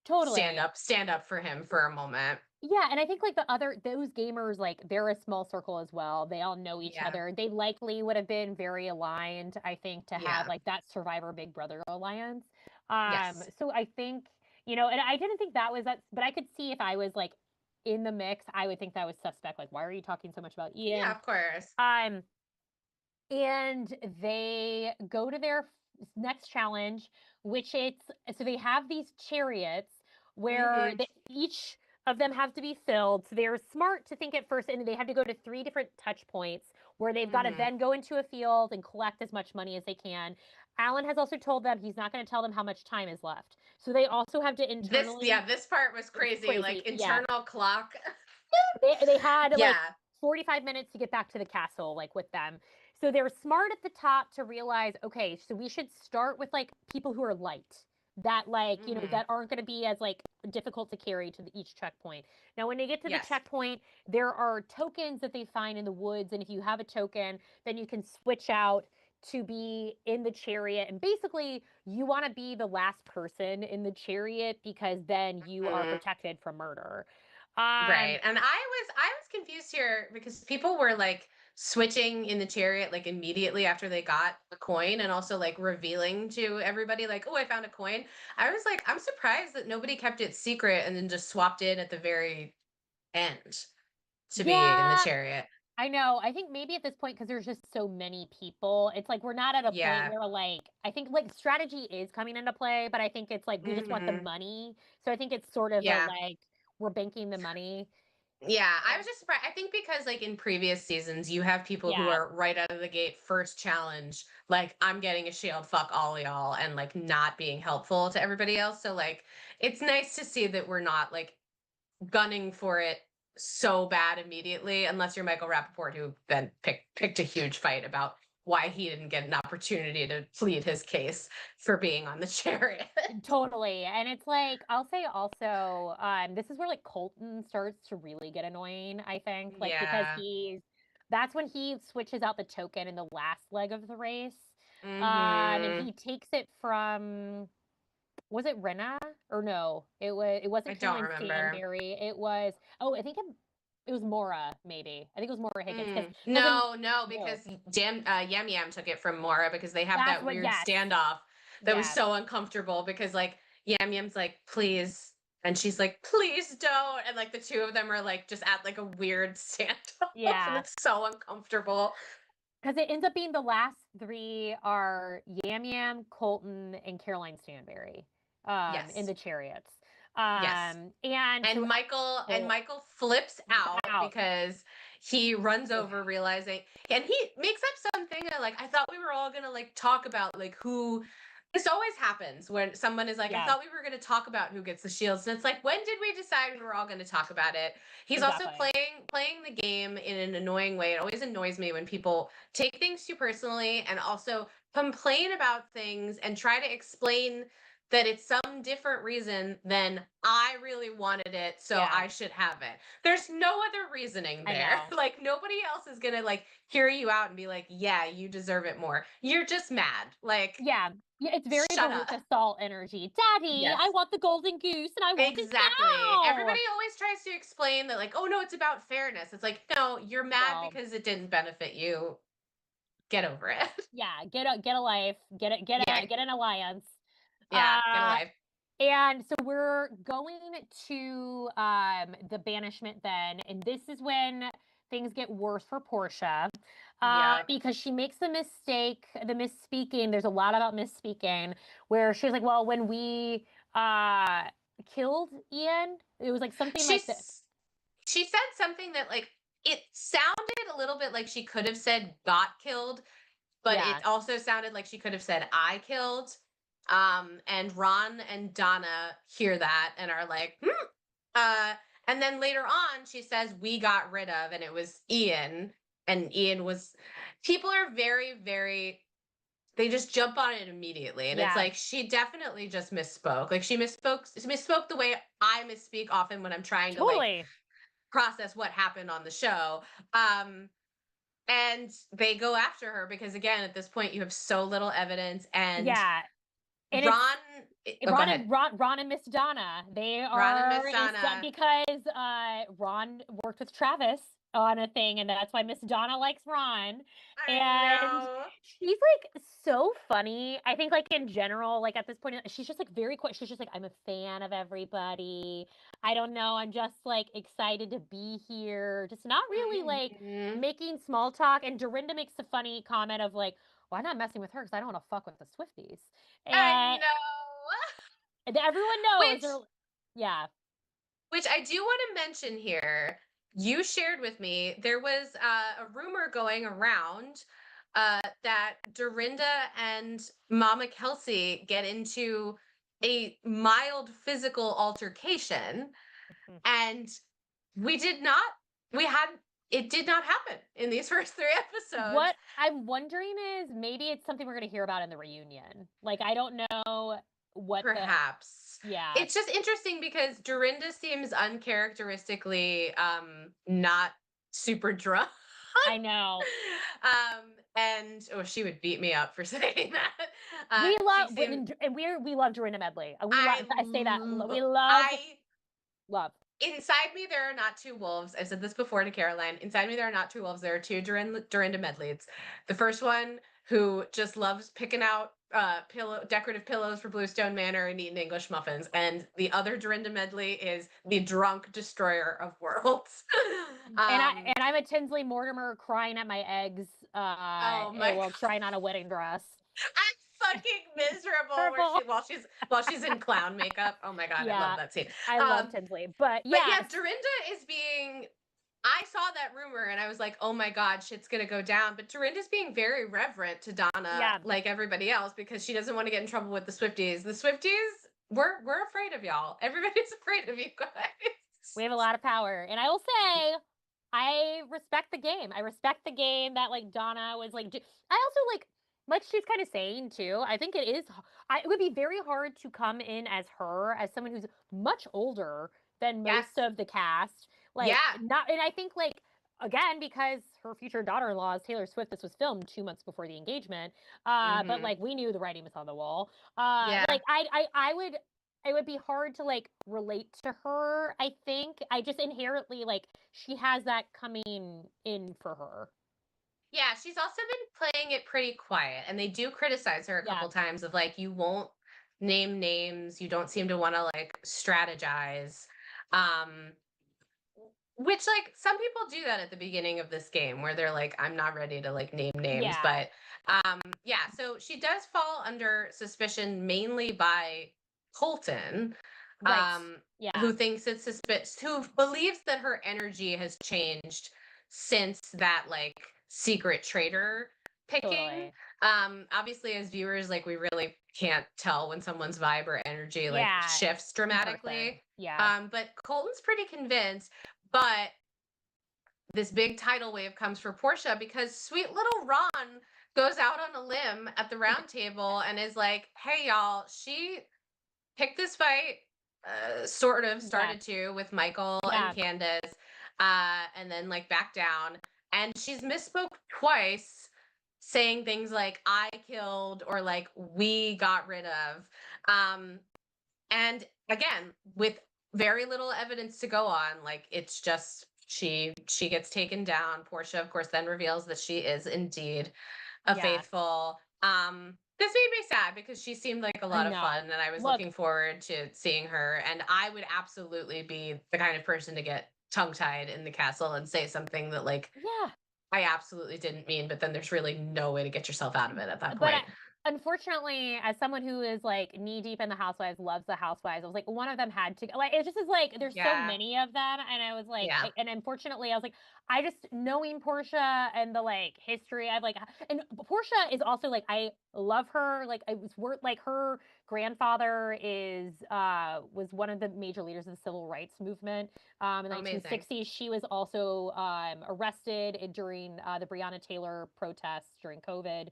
Totally. stand up for him for a moment. Yeah, and I think like those gamers like they're a small circle as well. They all know each Yeah. other. They likely would have been very aligned, I think, to have Yeah. like that Survivor Big Brother alliance. Yes. So I think, and I didn't think that was that, but I could see if I was like in the mix, I would think that was suspect. Like, why are you talking so much about Yeah, Ian? of course. Um, and they go to their next challenge, which it's so they have these chariots where Mhm. each of them have to be filled. So they're smart to think at first, and they have to go to 3 different touch points where they've got to Mhm. then go into a field and collect as much money as they can. Alan has also told them he's not going to tell them how much time is left. So they also have to internally, This part was it's crazy. Like crazy. Yeah. internal clock. They had like Yeah. 45 minutes to get back to the castle, like with them. So they're smart at the top to realize, okay, so we should start with like people who are light, that like, Hmm. that aren't going to be as like difficult to carry to each checkpoint. Now, when they get to the Yes. checkpoint, there are tokens that they find in the woods. And if you have a token, then you can switch out to be in the chariot. And basically, you want to be the last person in the chariot because then you are Mhm. protected from murder. Um, Right. And I was confused here because people were like switching in the chariot like immediately after they got the coin and also like revealing to everybody like, "Oh, I found a coin." I was like, I'm surprised that nobody kept it secret and then just swapped in at the very end to be in the yeah, chariot. I know. I think maybe at this point, because there's just so many people, it's like we're not at a point Yeah. where like I think like strategy is coming into play, but I think it's like we just want the Mhm. money. So I think it's sort of a Yeah. like we're banking the money. Yeah, I And was just surprised. I think because like in previous seasons, you have people who yeah, are right out of the gate, first challenge, like I'm getting a shield, fuck all y'all, and like not being helpful to everybody else. So like it's nice to see that we're not like gunning for it so bad immediately, unless you're Michael Rappaport, who then picked a huge fight about why he didn't get an opportunity to plead his case for being on the chariot. totally. And it's like I'll say also, this is where like Colton starts to really get annoying, I think. Like because Yeah. that's when he switches out the token in the last leg of the race. And Mm-hmm. he takes it from, was it Rena or no? It I wasn't don't Caroline remember. Stanberry. It was, oh, I think it was Mora, maybe. I think it was Mora Higgins because No, no, no, because Yam Yam took it from Mora because they have that's that what, weird yes, standoff that was yes, so uncomfortable because like Yam Yam's like, please. And she's like, please don't. And like the two of them are like just at like a weird standoff and yeah. it's so uncomfortable. Because it ends up being the last three are Yam Yam, Colton, and Caroline Stanberry, in Yes. the chariots. Yes. And so And Cole Michael flips is out out. because he runs over realizing and he makes up something that like I thought we were all gonna like talk about like who this always happens when someone is like, I Yeah, thought we were gonna talk about who gets the shields. And it's like, when did we decide we were all gonna talk about it? He's also exactly. playing the game in an annoying way. It always annoys me when people take things too personally and also complain about things and try to explain that it's some different reason than I really wanted it, so Yeah, I should have it. There's no other reasoning I there. know. Like nobody else is going to like hear you out and be like, "Yeah, you deserve it more." You're just mad. Like, Yeah. Yeah, it's very shut up. Veruca Salt energy. Daddy, I Yes. want the golden goose and I want it Exactly. now. Everybody always tries to explain that like, "Oh no, it's about fairness." It's like, "No, you're mad No. because it didn't benefit you. Get over it." Yeah, get a life, Yeah. get an alliance. Yeah, get a Uh life. and so we're going to the banishment then, and this is when things get worse for Portia. Yeah. Because she makes the mistake, the misspeaking. There's a lot about misspeaking where she was like, well, when we killed Ian, it was like something like that. She's she said something that like it sounded a little bit like she could have said got killed, but Yeah, it also sounded like she could have said I killed. And Ron and Donna hear that and are like, hmm. And then later on, she says we got rid of, and it was Ian, and Ian was. People are very, very. They just jump on it immediately, and it's yeah, like she definitely just misspoke. Like she misspoke the way I misspeak often when I'm trying to like totally. process what happened on the show. Um, and they go after her because again, at this point, you have so little evidence. And Yeah, and it's Ron, oh, go ahead. Ron and Miss Donna. They Ron and are Miss is Donna. because Ron worked with Travis on a thing, and that's why Miss Donna likes Ron. I And know. she's like so funny. I think like in general, like at this point, she's just like very quick. She's just like, I'm a fan of everybody. I don't know. I'm just like excited to be here. Just not really like Mhm. making small talk. And Dorinda makes a funny comment of like, why not messing with her? Because I don't want to fuck with the Swifties. I And know. everyone knows Which they're, yeah. which I do want to mention here. You shared with me there was a rumor going around that Dorinda and Mama Kelsey get into a mild physical altercation, Mhm. and we did not. We had it did not happen in these first 3 episodes. What I'm wondering is maybe it's something we're going to hear about in the reunion. Like, I don't know what Perhaps. yeah. It's just interesting because Dorinda seems uncharacteristically not super drunk. I know. And she would beat me up for saying that. We She love seemed and we love Dorinda Medley. I I say that we lo- love I love. inside me there are not two wolves. I've said this before to Caroline. Inside me there are not two wolves. There are two Dorinda Medleys. The first one who just loves picking out decorative pillows for Bluestone Manor and eating English muffins, and the other Dorinda Medley is the drunk destroyer of worlds. And I'm a Tinsley Mortimer crying at my eggs Oh my while trying on a wedding dress. I'm fucking miserable while she's in clown makeup. Oh my god, I love that scene. I love Tinsley. But But yes. yeah, Dorinda is being I saw that rumor and I was like, oh my God, shit's gonna go down. But Dorinda's being very reverent to Donna, like everybody else, because she doesn't want to get in trouble with the Swifties. The Swifties, we're afraid of y'all. Everybody's afraid of you guys. We have a lot of power. And I will say, I respect the game. I respect the game that like Donna was like. I also like she's kind of saying too. I think it would be very hard to come in as her, as someone who's much older than most of the cast. Like not, and I think like again because her future daughter-in-law is Taylor Swift. This was filmed 2 months before the engagement. But like we knew the writing was on the wall. Like I would. It would be hard to like relate to her. I think I just inherently like she has that coming in for her. Yeah, she's also been playing it pretty quiet, and they do criticize her a couple times of like, you won't name names, you don't seem to want to like strategize. Which like some people do that at the beginning of this game where they're like, I'm not ready to like name names. But yeah, so she does fall under suspicion mainly by Colton. Who thinks it's suspicious, who believes that her energy has changed since that like secret traitor picking. Obviously as viewers, like we really can't tell when someone's vibe or energy like shifts dramatically. But Colton's pretty convinced. But this big tidal wave comes for Portia because sweet little Ron goes out on a limb at the round table and is like, hey y'all, she picked this fight, sort of started to with Michael and Candace, and then like back down. And she's misspoke twice, saying things like I killed or like we got rid of. And again, with very little evidence to go on, like it's just she gets taken down. Portia, of course, then reveals that she is indeed a faithful. This made me sad because she seemed like a lot of fun and I was looking forward to seeing her. And I would absolutely be the kind of person to get tongue-tied in the castle and say something that like I absolutely didn't mean, but then there's really no way to get yourself out of it at that point. Unfortunately, as someone who is like knee deep in the Housewives, loves the Housewives, I was like, one of them had to like. It just is like there's so many of them, and I was like, and unfortunately, I was like, I just knowing Portia and the like history, I've like, and Portia is also like, I love her. Like, I was worth like her grandfather was one of the major leaders of the civil rights movement in the 1960s. She was also arrested during the Breonna Taylor protests during COVID.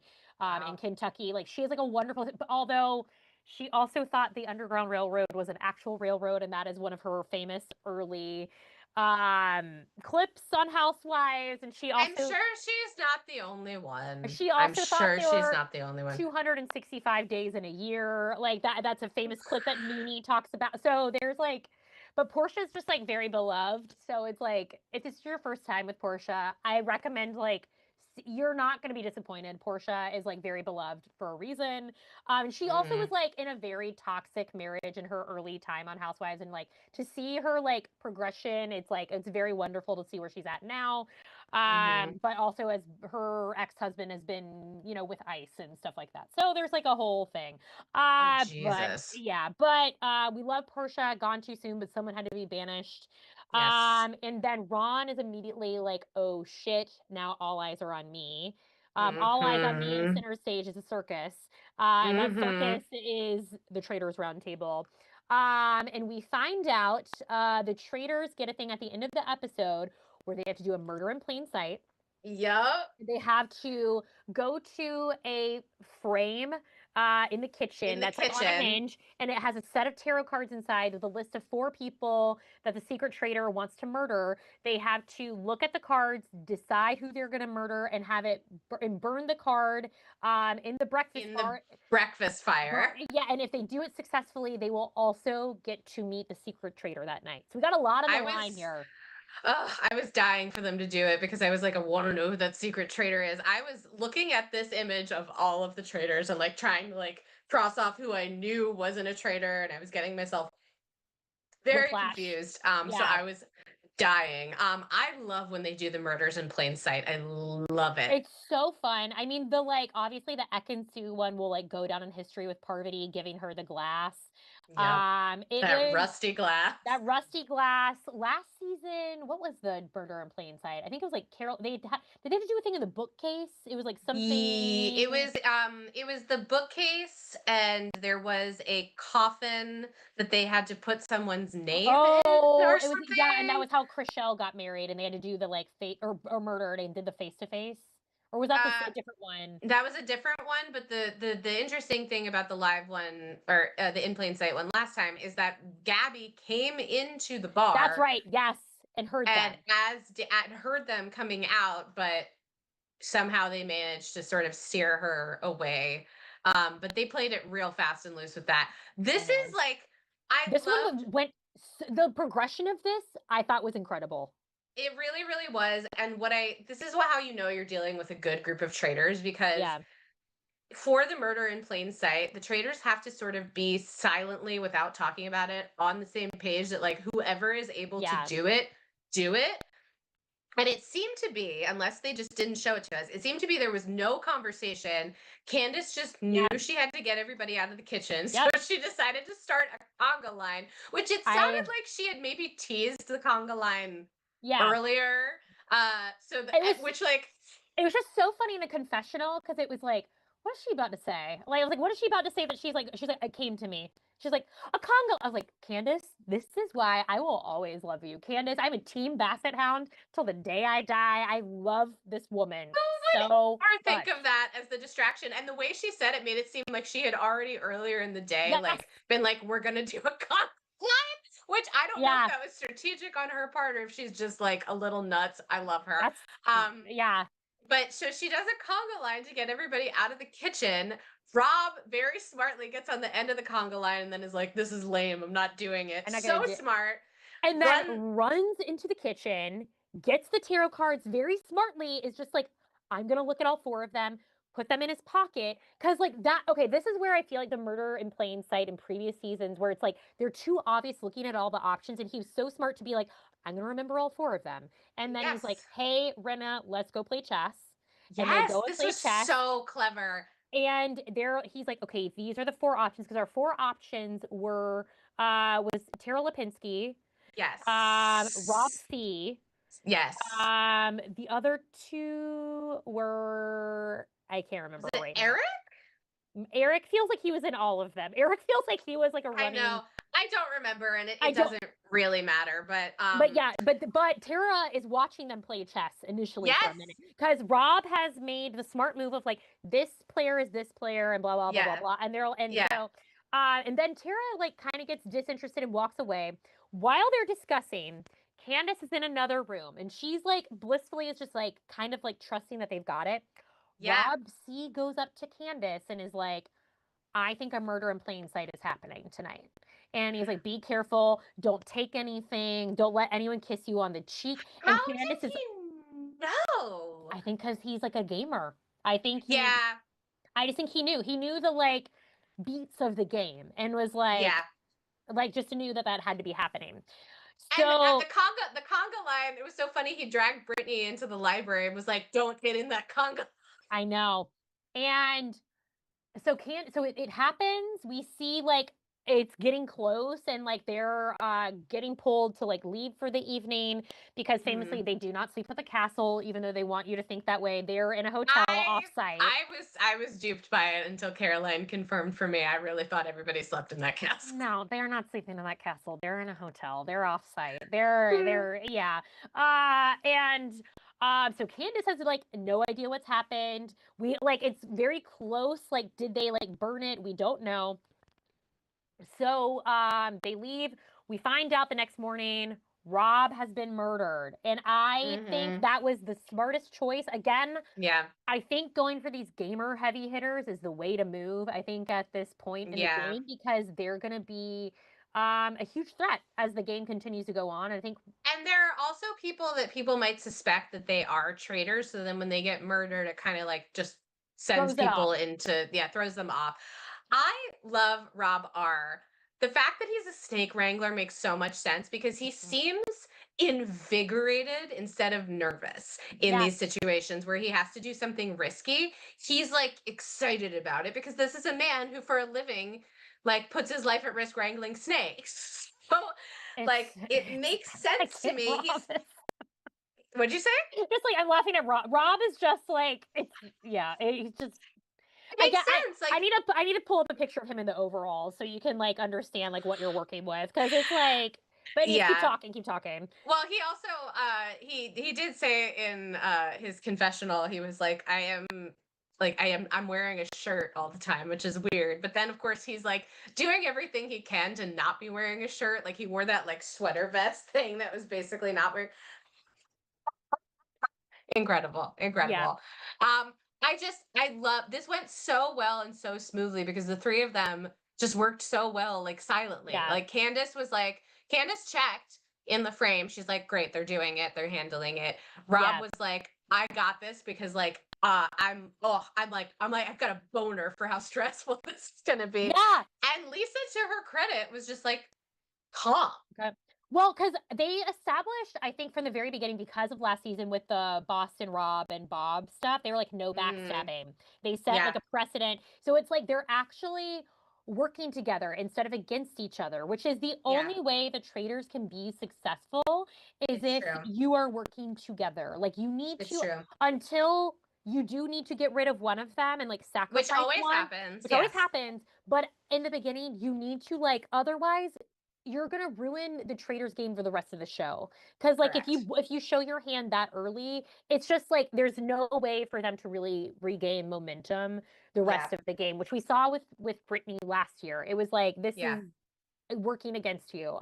In Kentucky. Like she is like a wonderful, although she also thought the Underground Railroad was an actual railroad, and that is one of her famous early clips on Housewives. And she also, I'm sure she's not the only one. She also thought there were she's not the only one. 265 days in a year. Like that's a famous clip that Mimi talks about. So there's like, but Portia's just like very beloved. So it's like, if it's your first time with Portia, I recommend like you're not going to be disappointed. Portia is like very beloved for a reason. She also was like in a very toxic marriage in her early time on Housewives, and like to see her like progression, it's like it's very wonderful to see where she's at now. But also as her ex-husband has been, you know, with ICE and stuff like that. So there's like a whole thing. Jesus. But we love Portia, gone too soon, but someone had to be banished. And then Ron is immediately like, oh shit, now all eyes are on me. All eyes on me and Center Stage is a circus. And that circus is the Traitors Round Table. And we find out the Traitors get a thing at the end of the episode where they have to do a murder in plain sight. Yup. They have to go to a frame in the kitchen In the that's like on a kitchen. hinge, and it has a set of tarot cards inside with a list of 4 people that the secret traitor wants to murder. They have to look at the cards, decide who they're going to murder, and have it and burn the card in the breakfast In the bar. breakfast fire. Yeah, and if they do it successfully, they will also get to meet the secret traitor that night. So we got a lot on the I line was here. I was dying for them to do it because I was like, I want to know who that secret traitor is. I was looking at this image of all of the traitors and like trying to like cross off who I knew wasn't a traitor, and I was getting myself very Whiplash. confused. So Yeah. I was dying. I love when they do the murders in plain sight. I love it. It's so fun. I mean, the like obviously the Ekin-Su one will like go down in history with Parvati giving her the glass. Yep. It That was rusty glass. that rusty glass last season. What was the murder in plain sight? I think it was like Carol. Did they have to do a thing in the bookcase? It was like something. It was the bookcase, and there was a coffin that they had to put someone's name in Oh, or it was yeah, and that something. was how Chriselle got married, and they had to do the like fate or murdered and did the face to face, or was that Uh a different one? that was a different one, but the interesting thing about the live one, or the in plain sight one last time, is that Gabby came into the That's bar right. Yes, and heard and them. heard them coming out, but somehow they managed to sort of steer her away. But they played it real fast and loose with that. I This is know. like, I This loved. one went, the progression of this I thought was incredible. It really, really was. And this is how you know you're dealing with a good group of traders, because Yeah. for the murder in plain sight, the traders have to sort of be silently, without talking about it, on the same page that like whoever is able to Yeah. do it, do it. And it seemed to be, unless they just didn't show it to us, it seemed to be there was no conversation. Candace just knew Yeah. she had to get everybody out of the kitchen. So Yep. she decided to start a conga line, which it sounded I like she had maybe teased the conga line yeah. earlier. It was Which like, it was just so funny in the confessional because it was like, what is she about to say? Like I was like, what is she about to say that she's like, it came to me. She's like, a Congo. I was like, Candace, this is why I will always love you. Candace, I'm a team Basset Hound till the day I die. I love this woman so or think much. of that as the distraction. And the way she said it made it seem like she had already earlier in the day Yes. like been like, we're gonna do a conga line, which I don't know if Yeah. that was strategic on her part or if she's just like a little nuts. I love her. That's Um, yeah. but so she does a conga line to get everybody out of the kitchen. Rob very smartly gets on the end of the conga line and then is like, this is lame. I'm not doing it. I'm not gonna So do smart. and then Run. runs into the kitchen, gets the tarot cards very smartly, is just like, I'm gonna look at all 4 of them, put them in his pocket. Cause like that, okay, this is where I feel like the murder in plain sight in previous seasons, where it's like they're too obvious looking at all the options, and he was so smart to be like, I'm gonna remember all 4 of them. And then he's like, Yes. hey, Rena, let's go play chess. And they go Yes. and This play was chess. so clever. And he's like, okay, these are the 4 options, because our 4 options was Tara Lipinski, Rob Yes. C. Yes. The other 2 were I can't Was remember it right now. Eric? Eric feels like he was in all of them. Eric feels like he was like a I running. know. I don't remember, and I it don't. doesn't really matter. But But yeah, but Tara is watching them play chess initially for a minute, yes, because Rob has made the smart move of like, this player is this player and blah blah blah blah yeah, blah, and they're and yeah, so and then Tara like kind of gets disinterested and walks away while they're discussing. Candace is in another room, and she's like blissfully is just like kind of like trusting that they've got it. yeah. Rob C goes up to Candace and is like, I think a murder in plain sight is happening tonight. And he's like, be careful. Don't take anything. Don't let anyone kiss you on the cheek. How And did Candace is, he know? I think, because he's like a gamer. I think Yeah, I just think he knew. He knew the like beats of the game and was yeah. like just knew that that had to be happening. And So the conga line, it was so funny. He dragged Brittany into the library and was like, "Don't get in that conga." I know. And so it happens. We see like it's getting close and like they're getting pulled to like leave for the evening because famously Mhm. they do not sleep at the castle even though they want you to think that way. They're in a hotel I off-site. I was duped by it until Caroline confirmed for me. I really thought everybody slept in that castle. No, they're not sleeping in that castle. They're in a hotel. They're off-site. Hmm. They're yeah. And so Candace has like no idea what's happened. We like it's very close. Like, did they like burn it? We don't know. So they leave. We find out the next morning Rob has been murdered. And I think Mhm. that was the smartest choice. Again, Yeah. I think going for these gamer heavy hitters is the way to move, I think, at this point in the Yeah. game, because they're going to be a huge threat as the game continues to go on. I think And there are also people that people might suspect that they are traitors. So then when they get murdered, it kind of like just sends throws it off. people into, yeah, throws them off. I love Rob R. The fact that he's a snake wrangler makes so much sense because he Mhm. seems invigorated instead of nervous in Yes. these situations where he has to do something risky. He's like excited about it because this is a man who, for a living, like puts his life at risk wrangling snakes. So, like, it makes I sense to can't, me. Rob. He's, what'd you say? Just like I'm laughing at Rob. Rob is just like it's yeah. He's just It makes sense. I Like, need to pull up a picture of him in the overalls so you can like understand like what you're working with because it's like. But anyways, keep yeah. talking, keep talking. Well, he also he did say in his confessional, he was like I'm wearing a shirt all the time, which is weird. But then of course he's like doing everything he can to not be wearing a shirt. Like he wore that like sweater vest thing that was basically not wearing. Incredible, Yeah, incredible. I love this went so well and so smoothly because the three of them just worked so well, like silently. yeah, Like Candace checked in the frame. She's like, great, they're doing it, they're handling it. Rob yeah, was like, I got this because like I'm like, I've got a boner for how stressful this is gonna be. yeah. And Lisa, to her credit, was just like calm. Okay. Well, because they established, I think, from the very beginning, because of last season with the Boston Rob and Bob stuff, they were like, no Mm, backstabbing. They set like yeah, a precedent. So it's like they're actually working together instead of against each other, which is the yeah, only way the traders can be successful is it's if true. you are working together. Like you need It's to, true. until you do need to get rid of one of them and like Which sacrifice always one, happens, which always yes. happens. But in the beginning, you need to like, otherwise, you're gonna ruin the traders game for the rest of the show because like Correct. if you show your hand that early it's just like there's no way for them to really regain momentum the Yeah. rest of the game, which we saw with Brittany last year. It was like this Yeah. is working against you.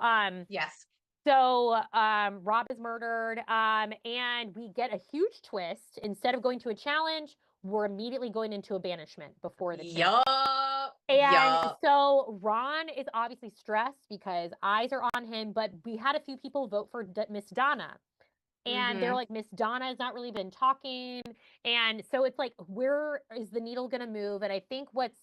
Yes. So Rob is murdered, and we get a huge twist. Instead of going to a challenge, we're immediately going into a banishment before the challenge. Yup. And Yup. so Ron is obviously stressed because eyes are on him, but we had a few people vote for Miss Donna. And they're Mhm. like, Miss Donna has not really been talking. And so it's like, where is the needle going to move? And I think what's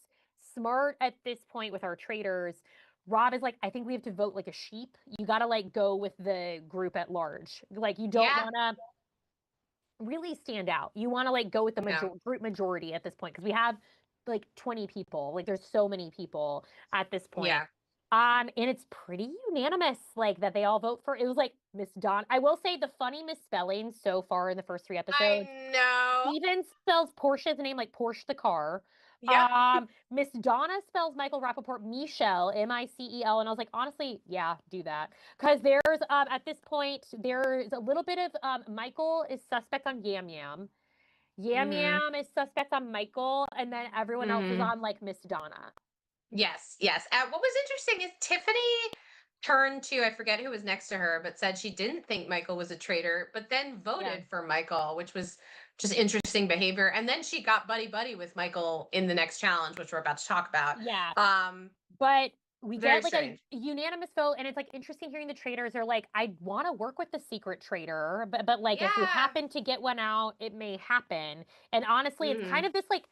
smart at this point with our traders, Rob is like, I think we have to vote like a sheep. You got to like go with the group at large. Like, you don't Yeah. want to really stand out. You want to like go with the No. group majority at this point because we have like 20 people. Like there's so many people at this point. Yeah. And it's pretty unanimous, like that they all vote for. It was like Miss Dawn. I will say the funny misspelling so far in the first three episodes. I know. Steven spells Portia's name like Porsche the car. Yep. Miss Donna spells Michael Rappaport Michelle, Micel, and I was like, honestly, yeah, do that. Because there's at this point, there's a little bit of Michael is suspect on Yam Yam. Yam Mhm. Yam is suspect on Michael, and then everyone else is Mhm. on like Miss Donna. Yes. Yes. What was interesting is Tiffany turned to, I forget who was next to her, but said she didn't think Michael was a traitor, but then Yeah. voted for Michael, which was just interesting behavior. And then she got buddy buddy with Michael in the next challenge, which we're about to talk about. Yeah. Um, But we Very get like a strange. unanimous vote, and it's like interesting hearing the traders are like, I want to work with the secret trader, but like if we Yeah. happen to get one out, it may happen. And honestly, it's kind Mhm. of this like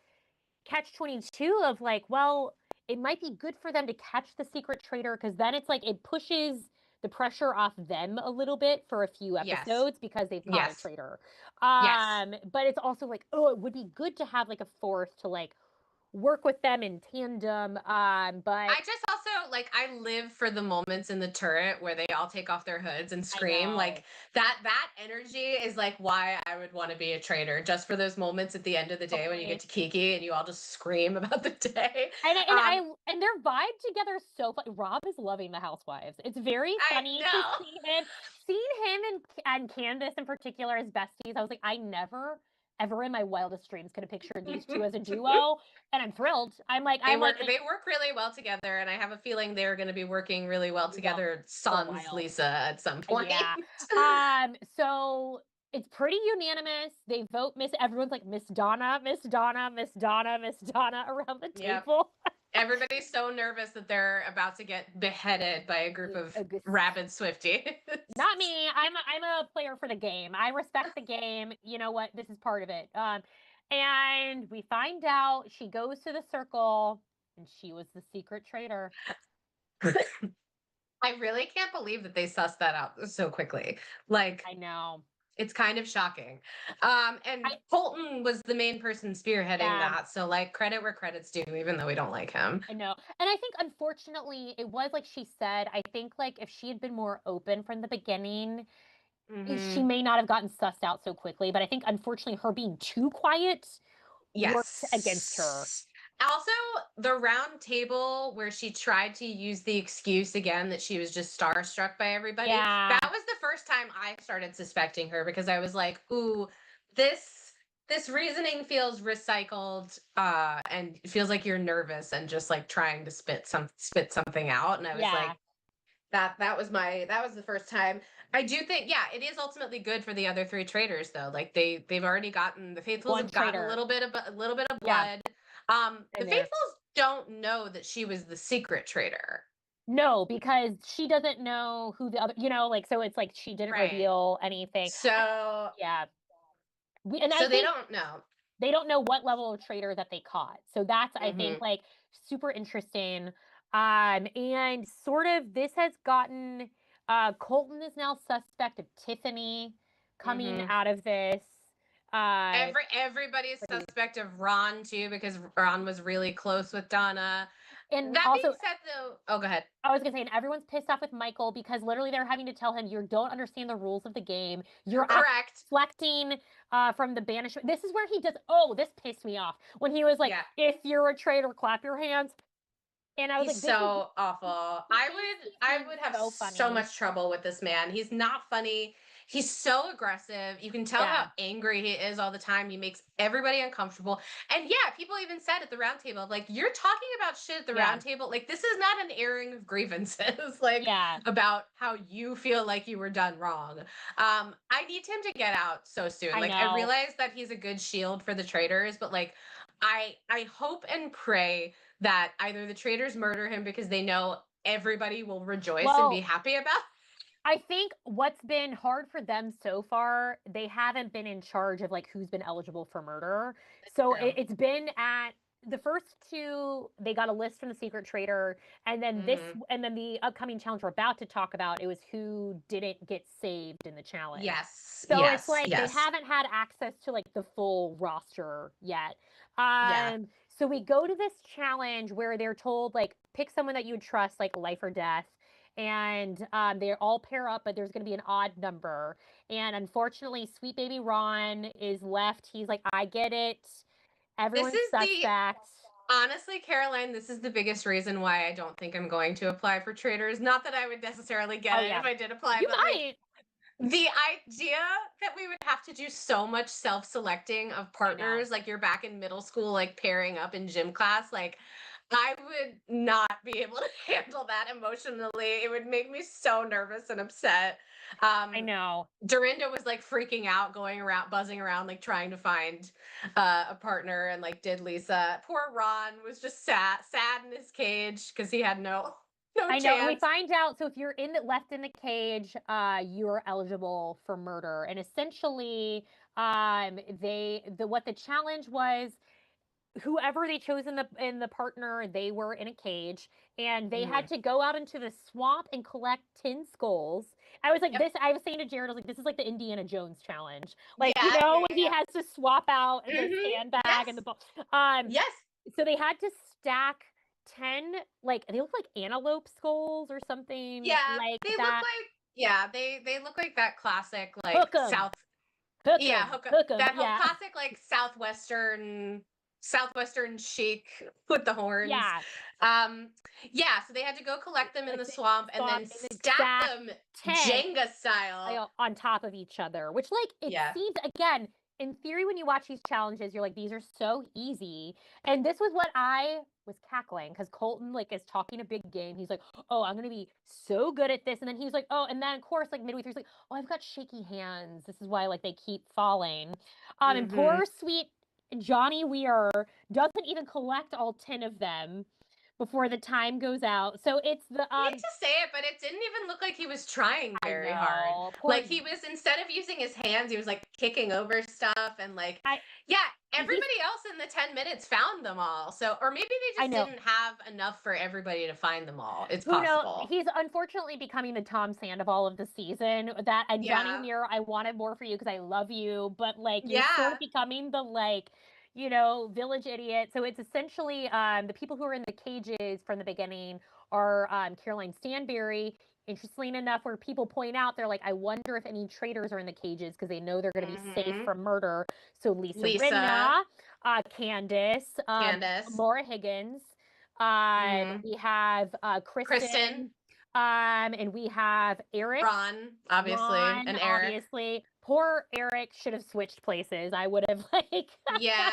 catch 22 of like, well, it might be good for them to catch the secret trader because then it's like it pushes the pressure off them a little bit for a few Yes. episodes because they've caught a Yes. traitor. Yes. But it's also like, oh, it would be good to have like a fourth to like work with them in tandem. But I just also like I live for the moments in the turret where they all take off their hoods and I scream. Like know. that energy is like why I would want to be a traitor, just for those moments at the end of the day when you get Totally. to Kiki and you all just scream about the day. And Um, and their vibe together is so fun. Rob is loving the Housewives. It's very I funny to know. see him, and Candace in particular as besties. I was like, I never ever in my wildest dreams could have pictured these two as a duo, and I'm thrilled. They I'm like, work they work really well together, and I have a feeling they're going to be working really well well, together for a sans while. Lisa at some point. Yeah. So it's pretty unanimous. They vote Miss. Everyone's like Miss Donna, Miss Donna, Miss Donna, Miss Donna around the Yep. table. Everybody's so nervous that they're about to get beheaded by a group of rabid Swifties. Not me. I'm a player for the game. I respect the game. You know what? This is part of it. And we find out she goes to the circle, and she was the secret traitor. I really can't believe that they sussed that out so quickly. Like, I know. it's kind of shocking. And I Colton was the main person spearheading Yeah. that. So, like, credit where credit's due, even though we don't like him. I know. And I think unfortunately it was like she said, I think like if she had been more open from the beginning, she Mm-hmm. may not have gotten sussed out so quickly. But I think unfortunately her being too quiet worked against her. Yes. Also, the round table where she tried to use the excuse again that she was just starstruck by everybody. Yeah. That was the first time I started suspecting her, because I was like, "Ooh, this reasoning feels recycled, and it feels like you're nervous and just like trying to spit something out." And I was Yeah. like, that was the first time. I do think, yeah, it is ultimately good for the other three traders though. Like they've already gotten, the faithfuls One have gotten traitor. a little bit of Yeah. blood. The In there. faithfuls don't know that she was the secret trader. No, because she doesn't know who the other, like, so it's like she didn't Right. reveal anything. So Yeah. And I they think don't know. they don't know what level of traitor that they caught. So that's, I think, Hmm. like super interesting. And sort of this has gotten Colton is now suspect of Tiffany coming Hmm. out of this. Uh Everybody is suspect of Ron too, because Ron was really close with Donna. and That being also said, though, oh, go ahead. I was gonna say, and everyone's pissed off with Michael because literally they're having to tell him you don't understand the rules of the game. You're Correct. deflecting from the banishment. This is where he does. Oh, this pissed me off when he was like, Yeah. "If you're a traitor, clap your hands." And I was He's like, "This is so awful. I he's would have so so funny." much trouble with this man. He's not funny. He's so aggressive. You can tell how Yeah, angry he is all the time. He makes everybody uncomfortable. And yeah, people even said at the round table, like, you're talking about shit at the yeah, round table. Like, this is not an airing of grievances, like, yeah. about how you feel like you were done wrong. I need him to get out so soon. I Like, I know. realize that he's a good shield for the traitors, but like, I hope and pray that either the traitors murder him because they know everybody will rejoice and be Well, happy about it. I think what's been hard for them so far, they haven't been in charge of like who's been eligible for murder. So True. it's been at the first two, they got a list from the secret traitor, Hmm. and then the upcoming challenge we're about to talk about, it was who didn't get saved in the challenge. Yes, So it's yes, like they yes. haven't had access to like the full roster yet. Yeah. So we go to this challenge where they're told like pick someone that you would trust, like life or death, and they all pair up, but there's going to be an odd number. And unfortunately, sweet baby Ron is left. He's like, I get it. This Everyone's is the suspect. Honestly, Caroline, this is the biggest reason why I don't think I'm going to apply for traitors. Not that I would necessarily get Oh it yeah, if I did apply, you but like, might. the idea that we would have to do so much self-selecting of I know. partners, like you're back in middle school, like pairing up in gym class, like I would not be able to handle that emotionally. It would make me so nervous and upset. I Um, know. Dorinda was like freaking out, going around, buzzing around, like trying to find a partner, and like did Lisa. Poor Ron was just sad in his cage because he had no I know. And we chance. find out, so if you're in the left in the cage, you're eligible for murder. And essentially, what the challenge was, whoever they chose in the partner, they were in a cage, and they had Mhm. to go out into the swamp and collect tin skulls. I was like, Yep. this. I was saying to Jared, I was like, this is like the Indiana Jones challenge. Like, Yeah, yeah, when he yeah. has to swap out the Hmm. sandbag and the Yes, ball. yes. So they had to stack. 10, like, they look like antelope skulls or something Yeah, like they look that. like yeah, they look like that classic like Hook 'em, South hook yeah, 'em, hook 'em, that whole yeah. classic like southwestern chic with the horns. Yeah. Um yeah, so they had to go collect them in Like, the the swamp and swamp then and then stack stack them 10 Jenga style. on top of each other, which, like, it Yeah. seems, again, in theory, when you watch these challenges, you're like, these are so easy. And this was what I was cackling because Colton, like, is talking a big game. He's like, oh, I'm going to be so good at this. And then he's like, oh, and then, of course, like, midway through, he's like, oh, I've got shaky hands. This is why, like, they keep falling. And Mhm. poor, sweet Johnny Weir doesn't even collect all 10 of them before the time goes out. So it's the I hate to say it, but it didn't even look like he was trying I very hard. know. Poor Like he was instead of using his hands, he was like kicking over stuff and like I yeah, he's everybody else in the 10 minutes found them all. So or maybe they I just know. didn't have enough for everybody to find them all. It's Who knows? possible. He's unfortunately becoming the Tom Sandoval of the season. That and Johnny Yeah. Weir, I wanted more for you because I love you, but like you're sort of Yeah. becoming the like, village idiot. So it's essentially the people who are in the cages from the beginning are Caroline Stanberry. Interestingly enough, where people point out, they're like, I wonder if any traitors are in the cages because they know they're going to be safe Mhm. from murder. So Lisa Lisa, Rinna, Candace, Candace, Maura Higgins. mhm. We have Kristen, Kristen, and we have Eric, Ron, obviously, Ron, and Eric. obviously. Poor Eric should have switched places. I would have like Yeah,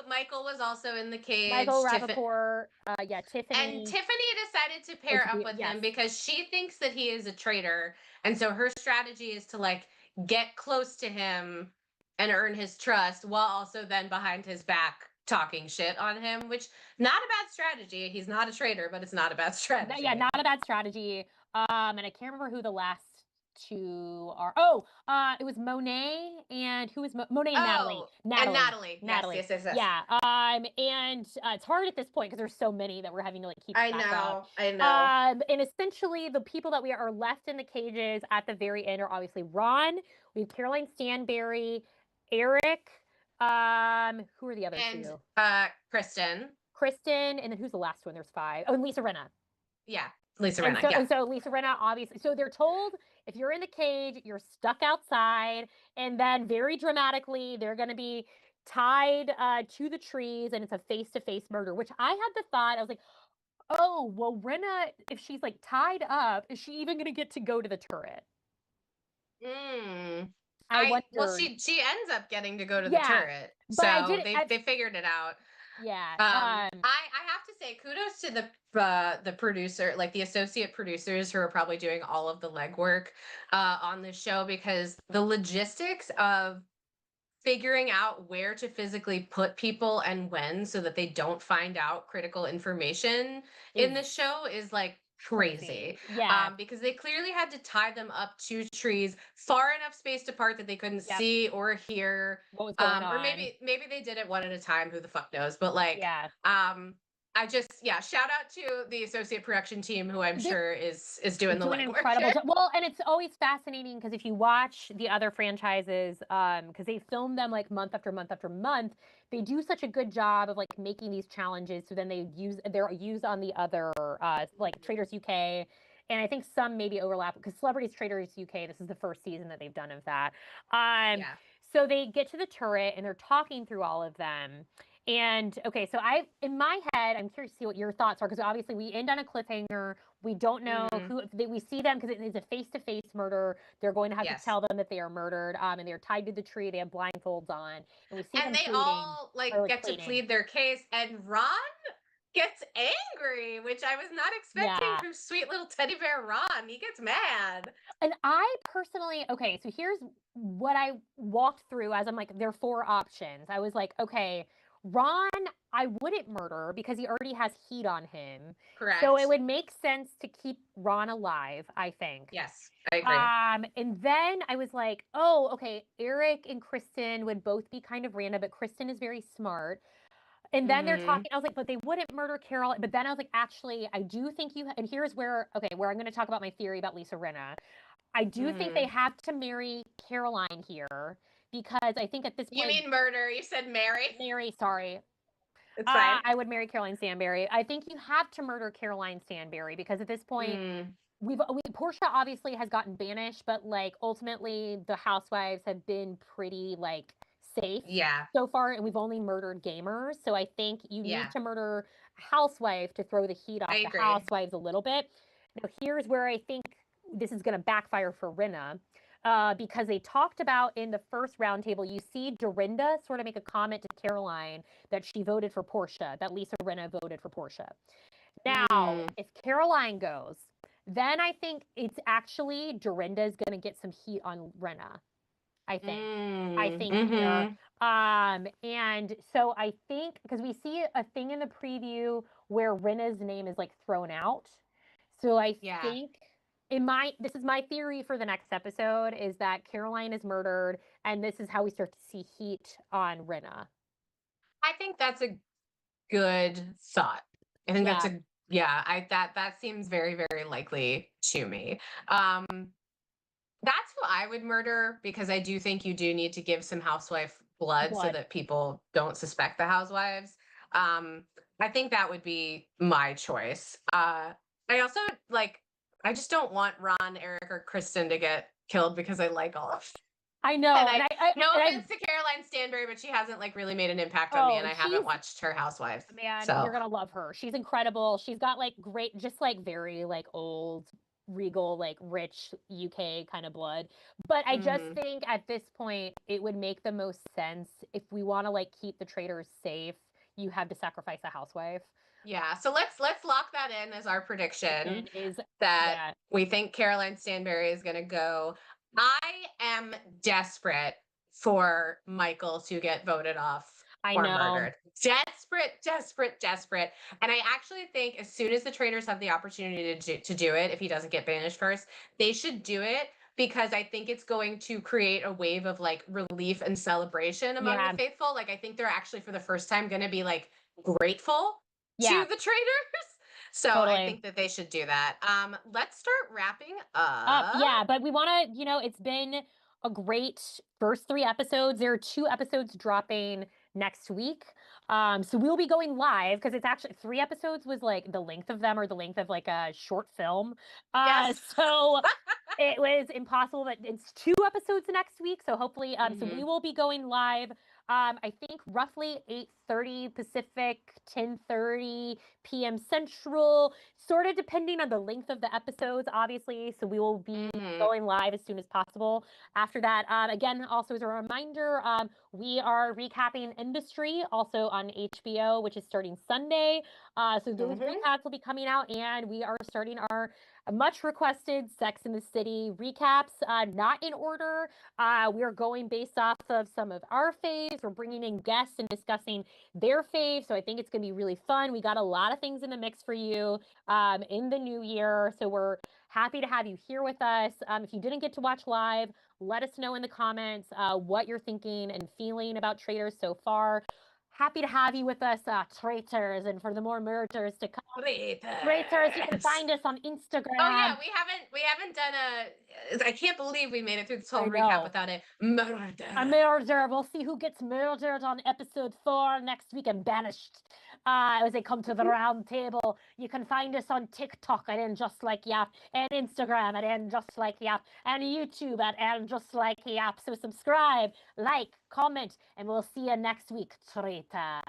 Michael was also in the Michael cage. Tiffany Rappaport, yeah, And Tiffany. Tiffany decided to Oh, pair up with yes, him because she thinks that he is a traitor. And so her strategy is to like get close to him and earn his trust while also then behind his back talking shit on him, which not a bad strategy. He's not a traitor, but it's not a bad yeah, strategy. not a bad strategy. And I can't remember who the last two are. Oh, it was Monet and who was Monet and Natalie. Oh, and Natalie. Yes, Natalie. yes, yes, yes. Yeah. And it's hard at this point because there's so many that we're having to like keep I track of. know. I know. And essentially the people that we are left in the cages at the very end are obviously Ron. We have Caroline Stanberry, Eric. Who are the other And two? Kristen. Kristen, and then who's the last one? There's five. Oh, and Lisa Rinna. Yeah. Lisa And Renna. so Yeah. and so Lisa Rinna obviously so they're told if you're in the cage, you're stuck outside, and then very dramatically they're gonna be tied to the trees and it's a face-to-face murder, which I had the thought, I was like, oh, well, Rinna, if she's like tied up, is she even gonna get to go to the turret? Mm. I Well wondered. she ends up getting to go to the Yeah. turret. But I So did they figured it out. yeah. I have to say kudos to the producer, like the associate producers who are probably doing all of the legwork on this show because the logistics of figuring out where to physically put people and when so that they don't find out critical information in Is the show is like crazy. crazy. Yeah. Because they clearly had to tie them up to trees far enough spaced apart that they couldn't Yep. see or hear. What was going Or on? maybe they did it one at a time, who the fuck knows, but like Yeah. I just yeah, shout out to the associate production team who I'm They're sure is doing the doing an legwork. incredible job. Well, and it's always fascinating because if you watch the other franchises, because they film them like month after month after month, they do such a good job of like making these challenges. So then they're used on the other like Traders UK. And I think some maybe overlap because Celebrities Traders UK, this is the first season that they've done of that. Um, Yeah. so they get to the turret and they're talking through all of them. And okay, so in my head, I'm curious to see what your thoughts are because obviously we end on a cliffhanger. We don't know Mhm. who we see them because it is a face-to-face murder. They're going to have to Yes. tell them that they are murdered. And they're tied to the tree. They have blindfolds on, and we see And them they pleading all or like like get to pleading. plead their case and Ron gets angry, which I was not expecting Yeah, from sweet little teddy bear Ron. He gets mad. and I personally, okay, so here's what I walked through as I'm like, there are four options. I was like, okay, Ron, I wouldn't murder because he already has heat on him. So it Correct. would make sense to keep Ron alive, I think. Yes, I agree. And then I was like, oh, okay, Eric and Kristen would both be kind of random, but Kristen is very smart. And then they're Hmm. talking, I was like, but they wouldn't murder Carol. But then I was like, actually, I do think and here's where, okay, where I'm going to talk about my theory about Lisa Rinna. I do think they Hmm. have to marry Caroline here because I think at this You point, mean murder? You said Mary? Mary, sorry. It's fine. I would marry Caroline Stanbury. I think you have to murder Caroline Stanbury because at this point, Mm, Portia obviously has gotten banished, but like ultimately the housewives have been pretty like safe yeah, so far, and we've only murdered gamers. So I think you need yeah, to murder a housewife to throw the heat I off the agree. housewives a little bit. Now here's where I think this is going to backfire for Rinna. Because they talked about in the first roundtable, you see Dorinda sort of make a comment to Caroline that she voted for Portia, that Lisa Rinna voted for Portia. Now, Mm, if Caroline goes, then I think it's actually Dorinda's going to get some heat on Rinna. I think. I mm, think here. mm-hmm. And so I think because we see a thing in the preview where Rinna's name is like thrown out. So I Yeah. think this is my theory for the next episode is that Caroline is murdered and this is how we start to see heat on Rinna. I think that's a good thought. I think that's Yeah. a yeah, I that seems very, very likely to me. Um, that's who I would murder because I do think you do need to give some housewife blood so Blood. that people don't suspect the housewives. Um, I think that would be my choice. I also like I just don't want Ron, Eric, or Kristen to get killed because I like all of them. I And know. I no And I offense to Caroline Stanbury, but she hasn't like really made an impact on me and oh, I haven't she's watched her Housewives. man, So you're gonna love her. She's incredible. She's got like great, just like very like old, regal, like rich UK kind of blood. But I just mhm. think at this point it would make the most sense if we want to like keep the traitors safe. You have to sacrifice a housewife. Yeah, so let's lock that in as our prediction It is, that yeah, we think Caroline Stanbury is going to go. I am desperate for Michael to get voted off I or know. murdered. Desperate, desperate, desperate. And I actually think as soon as the traitors have the opportunity to do it, if he doesn't get banished first, they should do it because I think it's going to create a wave of like relief and celebration among the Yeah, faithful. Like I think they're actually for the first time going to be like grateful to yeah, the traitors. So I totally. think that they should do that. Let's start wrapping Up, up. yeah, but we want to, it's been a great first 3 episodes. There are 2 episodes dropping next week. So we'll be going live because it's actually 3 episodes was like the length of them or the length of like a short film. Yes. So it was impossible, but it's 2 episodes next week. So hopefully, so we Hmm. will be going live. I think roughly 8:30 Pacific, 10:30 p.m. Central, sort of depending on the length of the episodes, obviously. So we will be Hmm. going live as soon as possible. After that, again, also as a reminder, we are recapping Industry also on HBO, which is starting Sunday. So those Hmm. recaps will be coming out, and we are starting our much requested Sex in the City recaps, not in order. We are going based off of some of our faves. We're bringing in guests and discussing their faves. So I think it's going to be really fun. We got a lot of things in the mix for you in the new year. So we're happy to have you here with us. If you didn't get to watch live, let us know in the comments what you're thinking and feeling about Traitors so far. Happy to have you with us, Traitors, and for the more murders to come. Traitors, you can Traitors. find us on Oh yeah, Instagram. we haven't done a. I can't believe we made it through this whole I recap know. without a A murder. murder. We'll see who gets murdered on episode 4 next week and banished as they come to the round table. You can find us on TikTok at And Just Like Yap, and Instagram at And Just Like Yap, and YouTube at And Just Like Yap. So subscribe, like, comment, and we'll see you next week, traitor.